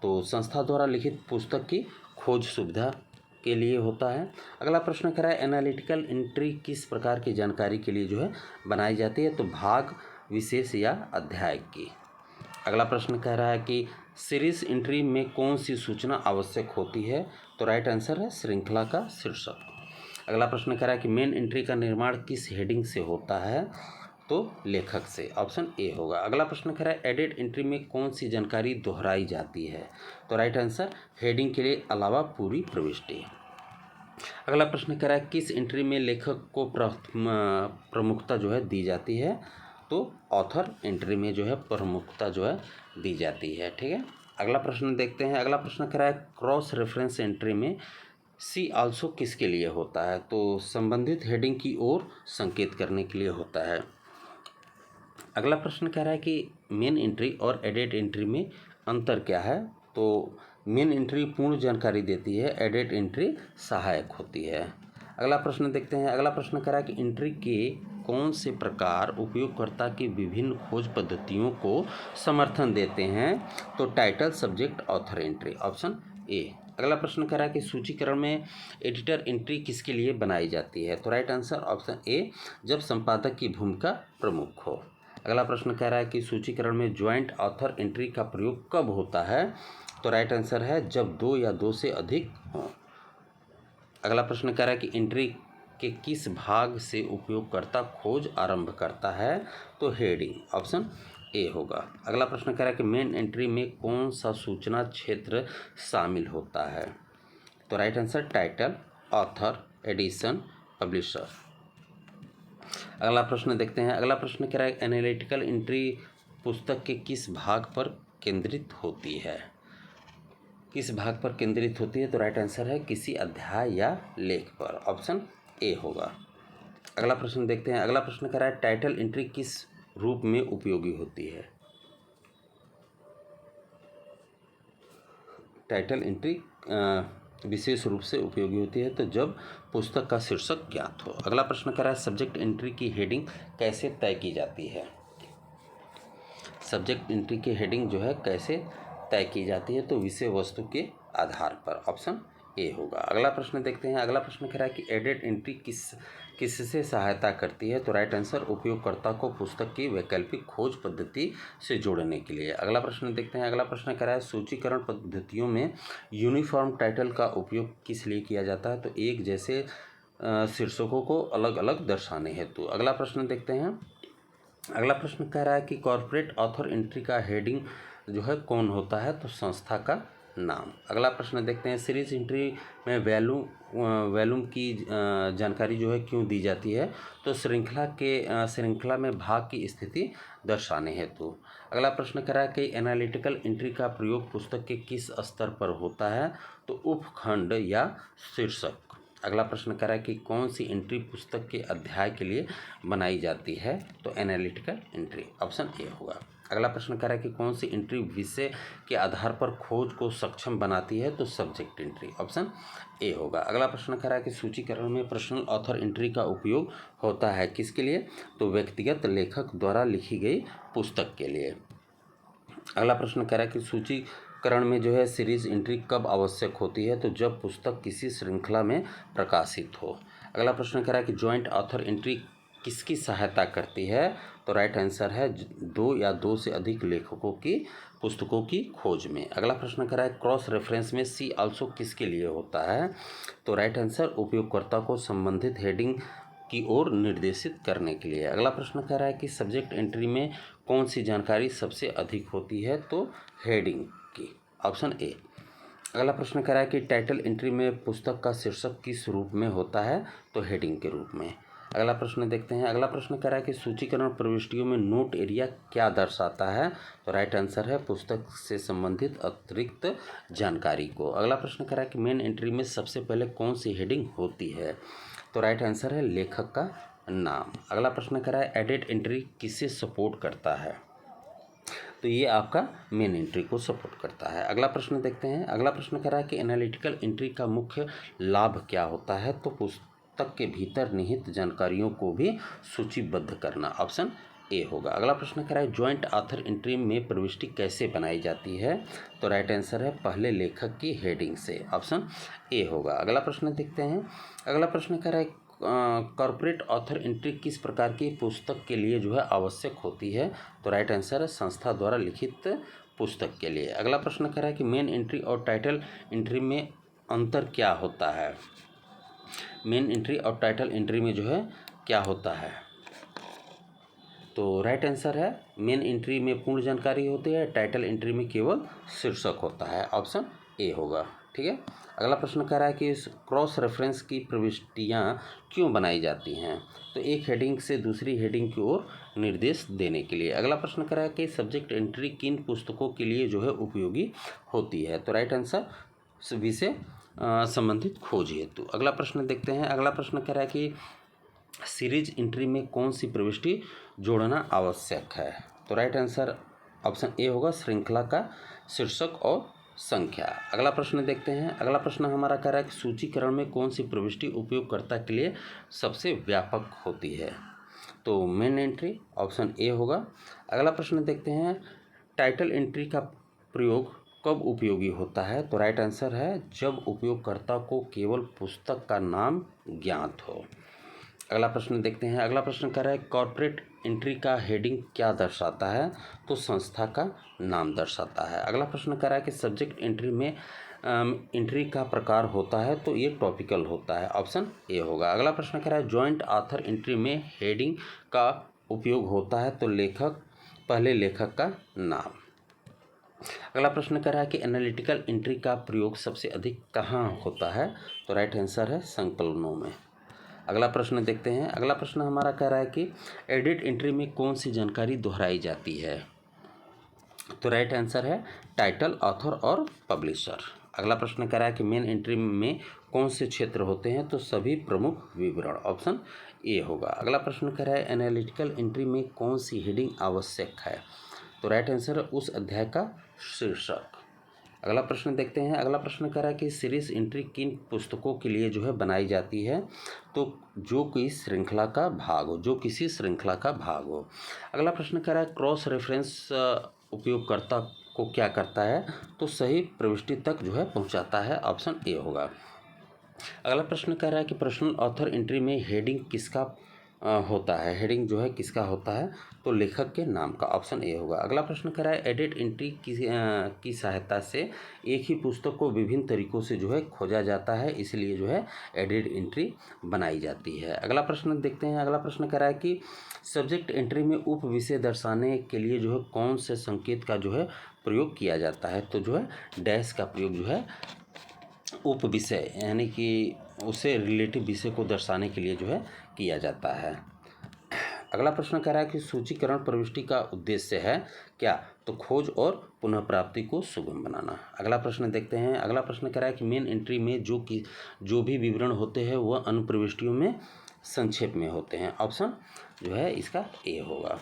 तो संस्था द्वारा लिखित पुस्तक की खोज सुविधा के लिए होता है। अगला प्रश्न कह रहा है एनालिटिकल एंट्री किस प्रकार की जानकारी के लिए जो है बनाई जाती है, तो भाग, विशेष या अध्याय की। अगला प्रश्न कह रहा है कि सीरीज एंट्री में कौन सी सूचना आवश्यक होती है, तो राइट आंसर है श्रृंखला का शीर्षक। अगला प्रश्न कह रहा है कि मेन एंट्री का निर्माण किस हेडिंग से होता है, तो लेखक से, ऑप्शन ए होगा। अगला प्रश्न कह रहा है एडिट एंट्री में कौन सी जानकारी दोहराई जाती है, तो राइट आंसर हेडिंग के लिए अलावा पूरी प्रविष्टि। अगला प्रश्न कह रहा है किस एंट्री में लेखक को प्रमुखता जो है दी जाती है, तो ऑथर एंट्री में जो है प्रमुखता जो है दी जाती है, ठीक है। अगला प्रश्न देखते हैं। अगला प्रश्न कह रहा है क्रॉस रेफरेंस एंट्री में सी आल्सो किसके लिए होता है, तो संबंधित हेडिंग की ओर संकेत करने के लिए होता है। अगला प्रश्न कह रहा है कि मेन एंट्री और एडिट एंट्री में अंतर क्या है, तो मेन एंट्री पूर्ण जानकारी देती है, एडिट एंट्री सहायक होती है। अगला प्रश्न देखते हैं। अगला प्रश्न कह रहा है कि एंट्री के कौन से प्रकार उपयोगकर्ता की विभिन्न खोज पद्धतियों को समर्थन देते हैं, तो title, subject, author entry, option A. अगला प्रश्न कह रहा है कि सूचीकरण में एडिटर एंट्री किसके लिए बनाई जाती है, तो राइट आंसर ऑप्शन ए, जब संपादक की भूमिका प्रमुख हो। अगला प्रश्न कह रहा है कि सूचीकरण में ज्वाइंट ऑथर एंट्री का प्रयोग कब होता है, तो राइट आंसर है जब 2 या 2 से अधिक हों। अगला प्रश्न कह रहा है कि एंट्री के किस भाग से उपयोगकर्ता खोज आरंभ करता है, तो हेडिंग, ऑप्शन ए होगा। अगला प्रश्न कह रहा है कि मेन एंट्री में कौन सा सूचना क्षेत्र शामिल होता है, तो right answer title, author, edition, publisher. अगला प्रश्न देखते हैं। अगला प्रश्न कह रहा है एनालिटिकल एंट्री पुस्तक के किस भाग पर केंद्रित होती है, किस भाग पर केंद्रित होती है, तो राइट आंसर है किसी अध्याय या लेख पर, ऑप्शन ए होगा। अगला प्रश्न देखते हैं। अगला प्रश्न कह रहा है टाइटल एंट्री किस रूप में उपयोगी होती है, टाइटल एंट्री विशेष रूप से उपयोगी होती है? तो जब पुस्तक का शीर्षक ज्ञात हो। अगला प्रश्न कह रहा है सब्जेक्ट एंट्री की हेडिंग कैसे तय की जाती है? सब्जेक्ट एंट्री की हेडिंग जो है कैसे तय की जाती है? तो विषय वस्तु के आधार पर। ऑप्शन ए होगा। अगला प्रश्न देखते हैं। अगला प्रश्न कह रहा है कि एडेड एंट्री किससे सहायता करती है? तो राइट आंसर उपयोगकर्ता को पुस्तक की वैकल्पिक खोज पद्धति से जोड़ने के लिए। अगला प्रश्न देखते हैं। अगला प्रश्न कह रहा है सूचीकरण पद्धतियों में यूनिफॉर्म टाइटल का उपयोग किस लिए किया जाता है? तो एक जैसे शीर्षकों को अलग अलग दर्शाने हेतु। अगला प्रश्न देखते हैं। अगला प्रश्न कह रहा है कि कॉर्पोरेट ऑथर एंट्री का हेडिंग जो है कौन होता है? तो संस्था का नाम। अगला प्रश्न देखते हैं। सीरीज एंट्री में वॉल्यूम की जानकारी जो है क्यों दी जाती है? तो श्रृंखला में भाग की स्थिति दर्शाने हेतु। अगला प्रश्न कह रहा है कि एनालिटिकल एंट्री का प्रयोग पुस्तक के किस स्तर पर होता है? तो उपखंड या शीर्षक। अगला प्रश्न कह रहा है कि कौन सी एंट्री पुस्तक के अध्याय के लिए बनाई जाती है? तो एनालिटिकल एंट्री। ऑप्शन ए होगा। अगला प्रश्न कह रहा है कि कौन सी एंट्री विषय के आधार पर खोज को सक्षम बनाती है? तो सब्जेक्ट एंट्री। ऑप्शन ए होगा। अगला प्रश्न कह रहा है कि सूचीकरण में पर्सनल ऑथर एंट्री का उपयोग होता है किसके लिए? तो व्यक्तिगत लेखक द्वारा लिखी गई पुस्तक के लिए। अगला प्रश्न कह रहा है कि सूचीकरण में जो है सीरीज एंट्री कब आवश्यक होती है? तो जब पुस्तक किसी श्रृंखला में प्रकाशित हो। अगला प्रश्न कह रहा है कि जॉइंट ऑथर एंट्री किसकी सहायता करती है? तो राइट आंसर है दो या दो से अधिक लेखकों की पुस्तकों की खोज में। अगला प्रश्न कह रहा है क्रॉस रेफरेंस में सी आल्सो किसके लिए होता है? तो राइट आंसर उपयोगकर्ता को संबंधित हेडिंग की ओर निर्देशित करने के लिए। अगला प्रश्न कह रहा है कि सब्जेक्ट एंट्री में कौन सी जानकारी सबसे अधिक होती है? तो हेडिंग की। Option A. अगला प्रश्न कह रहा है कि टाइटल एंट्री में पुस्तक का शीर्षक किस रूप में होता है? तो हेडिंग के रूप में। अगला प्रश्न देखते हैं। अगला प्रश्न कह रहा है कि सूचीकरण प्रविष्टियों में नोट एरिया क्या दर्शाता है? तो राइट आंसर है पुस्तक से संबंधित अतिरिक्त जानकारी को। अगला प्रश्न कह रहा है कि मेन एंट्री में सबसे पहले कौन सी हेडिंग होती है? तो राइट आंसर है लेखक का नाम। अगला प्रश्न कह रहा है एडिट एंट्री किसे सपोर्ट करता है? तो ये आपका मेन एंट्री को सपोर्ट करता है। अगला प्रश्न देखते हैं। अगला प्रश्न कह रहा है कि एनालिटिकल एंट्री का मुख्य लाभ क्या होता है? तो पुस्तक के भीतर निहित जानकारियों को भी सूचीबद्ध करना। ऑप्शन ए होगा। अगला प्रश्न कह रहा है जॉइंट ऑथर एंट्री में प्रविष्टि कैसे बनाई जाती है? तो राइट आंसर है पहले लेखक की हेडिंग से। ऑप्शन ए होगा। अगला प्रश्न देखते हैं। अगला प्रश्न कह रहा है कॉर्पोरेट ऑथर एंट्री किस प्रकार की पुस्तक के लिए जो है आवश्यक होती है? तो राइट आंसर है संस्था द्वारा लिखित पुस्तक के लिए। अगला प्रश्न कह रहा है कि मेन एंट्री और टाइटल एंट्री में अंतर क्या होता है? मेन एंट्री और टाइटल एंट्री में जो है क्या होता है? तो राइट आंसर है मेन एंट्री में पूर्ण जानकारी होती है, टाइटल एंट्री में केवल शीर्षक होता है। ऑप्शन ए होगा। ठीक है। अगला प्रश्न कह रहा है कि क्रॉस रेफरेंस की प्रविष्टियां क्यों बनाई जाती हैं? तो एक हेडिंग से दूसरी हेडिंग की ओर निर्देश देने के लिए। अगला प्रश्न कह रहा है कि सब्जेक्ट एंट्री किन पुस्तकों के लिए जो है उपयोगी होती है? तो राइट आंसर विषय संबंधित खोज हेतु। अगला प्रश्न देखते हैं। अगला प्रश्न कह रहा है कि सीरीज एंट्री में कौन सी प्रविष्टि जोड़ना आवश्यक है? तो राइट आंसर ऑप्शन ए होगा श्रृंखला का शीर्षक और संख्या। अगला प्रश्न देखते हैं। अगला प्रश्न हमारा कह रहा है कि सूचीकरण में कौन सी प्रविष्टि उपयोगकर्ता के लिए सबसे व्यापक होती है? तो मेन एंट्री। ऑप्शन ए होगा। अगला प्रश्न देखते हैं टाइटल एंट्री का प्रयोग कब उपयोगी होता है? तो राइट आंसर है जब उपयोगकर्ता को केवल पुस्तक का नाम ज्ञात हो। अगला प्रश्न देखते हैं। अगला प्रश्न कह रहा है कॉर्पोरेट एंट्री का हेडिंग क्या दर्शाता है? तो संस्था का नाम दर्शाता है। अगला प्रश्न कह रहा है कि सब्जेक्ट एंट्री में एंट्री का प्रकार होता है? तो ये टॉपिकल होता है। ऑप्शन ए होगा। अगला प्रश्न कह रहा है जॉइंट ऑथर एंट्री में हेडिंग का उपयोग होता है? तो पहले लेखक का नाम। अगला प्रश्न कह रहा है कि एनालिटिकल एंट्री का प्रयोग सबसे अधिक कहाँ होता है? तो राइट आंसर है संकलनों में। अगला प्रश्न देखते हैं। अगला प्रश्न हमारा कह रहा है कि एडिट एंट्री में कौन सी जानकारी दोहराई जाती है? तो राइट आंसर है टाइटल, ऑथर और पब्लिशर। अगला प्रश्न कह रहा है कि मेन एंट्री में कौन से क्षेत्र होते हैं? तो सभी प्रमुख विवरण। ऑप्शन ए होगा। अगला प्रश्न कह रहा है एनालिटिकल एंट्री में कौन सी हेडिंग आवश्यक है? तो राइट आंसर है उस अध्याय का शीर्षक। अगला प्रश्न देखते हैं। अगला प्रश्न कह रहा है कि सीरीज एंट्री किन पुस्तकों के लिए जो है बनाई जाती है, तो जो कि श्रृंखला का भाग हो, जो किसी श्रृंखला का भाग हो। अगला प्रश्न कह रहा है क्रॉस रेफरेंस उपयोगकर्ता को क्या करता है, तो सही प्रविष्टि तक जो है पहुंचाता है, ऑप्शन ए होगा। अगला प्रश्न कह रहा है कि पर्सनल ऑथर एंट्री में हेडिंग किसका होता है, हेडिंग जो है किसका होता है, तो लेखक के नाम का, ऑप्शन ए होगा। अगला प्रश्न कह रहा है एडिट एंट्री की सहायता से एक ही पुस्तक को विभिन्न तरीकों से जो है खोजा जाता है, इसलिए जो है एडिट एंट्री बनाई जाती है। अगला प्रश्न देखते हैं। अगला प्रश्न कह रहा है कि सब्जेक्ट एंट्री में उप विषय दर्शाने के लिए जो है कौन से संकेत का जो है प्रयोग किया जाता है, तो जो है डैश का प्रयोग जो है उप विषय यानी कि उसे रिलेटिव विषय को दर्शाने के लिए जो है किया जाता है। अगला प्रश्न कह रहा है कि सूचीकरण प्रविष्टि का उद्देश्य है क्या, तो खोज और पुनः प्राप्ति को सुगम बनाना। अगला प्रश्न देखते हैं। अगला प्रश्न कह रहा है कि मेन एंट्री में जो भी विवरण होते हैं वह अनुप्रविष्टियों में संक्षेप में होते हैं, ऑप्शन जो है इसका ए होगा।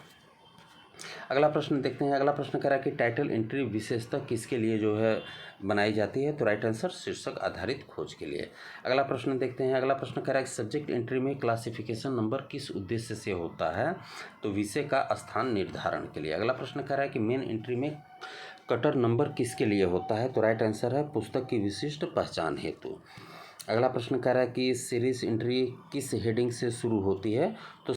अगला प्रश्न देखते हैं। अगला प्रश्न कह रहा है कि टाइटल एंट्री विशेषतः किसके लिए जो है बनाई जाती है, तो राइट आंसर शीर्षक आधारित खोज के लिए। अगला प्रश्न देखते हैं। अगला प्रश्न कह रहा है कि सब्जेक्ट एंट्री में क्लासिफिकेशन नंबर किस उद्देश्य से होता है, तो विषय का स्थान निर्धारण के लिए। अगला प्रश्न कह रहा है कि मेन एंट्री में कटर नंबर किसके लिए होता है, तो राइट आंसर है पुस्तक की विशिष्ट पहचान हेतु। अगला प्रश्न कह रहा है कि सीरीज एंट्री किस हेडिंग से शुरू होती है, तो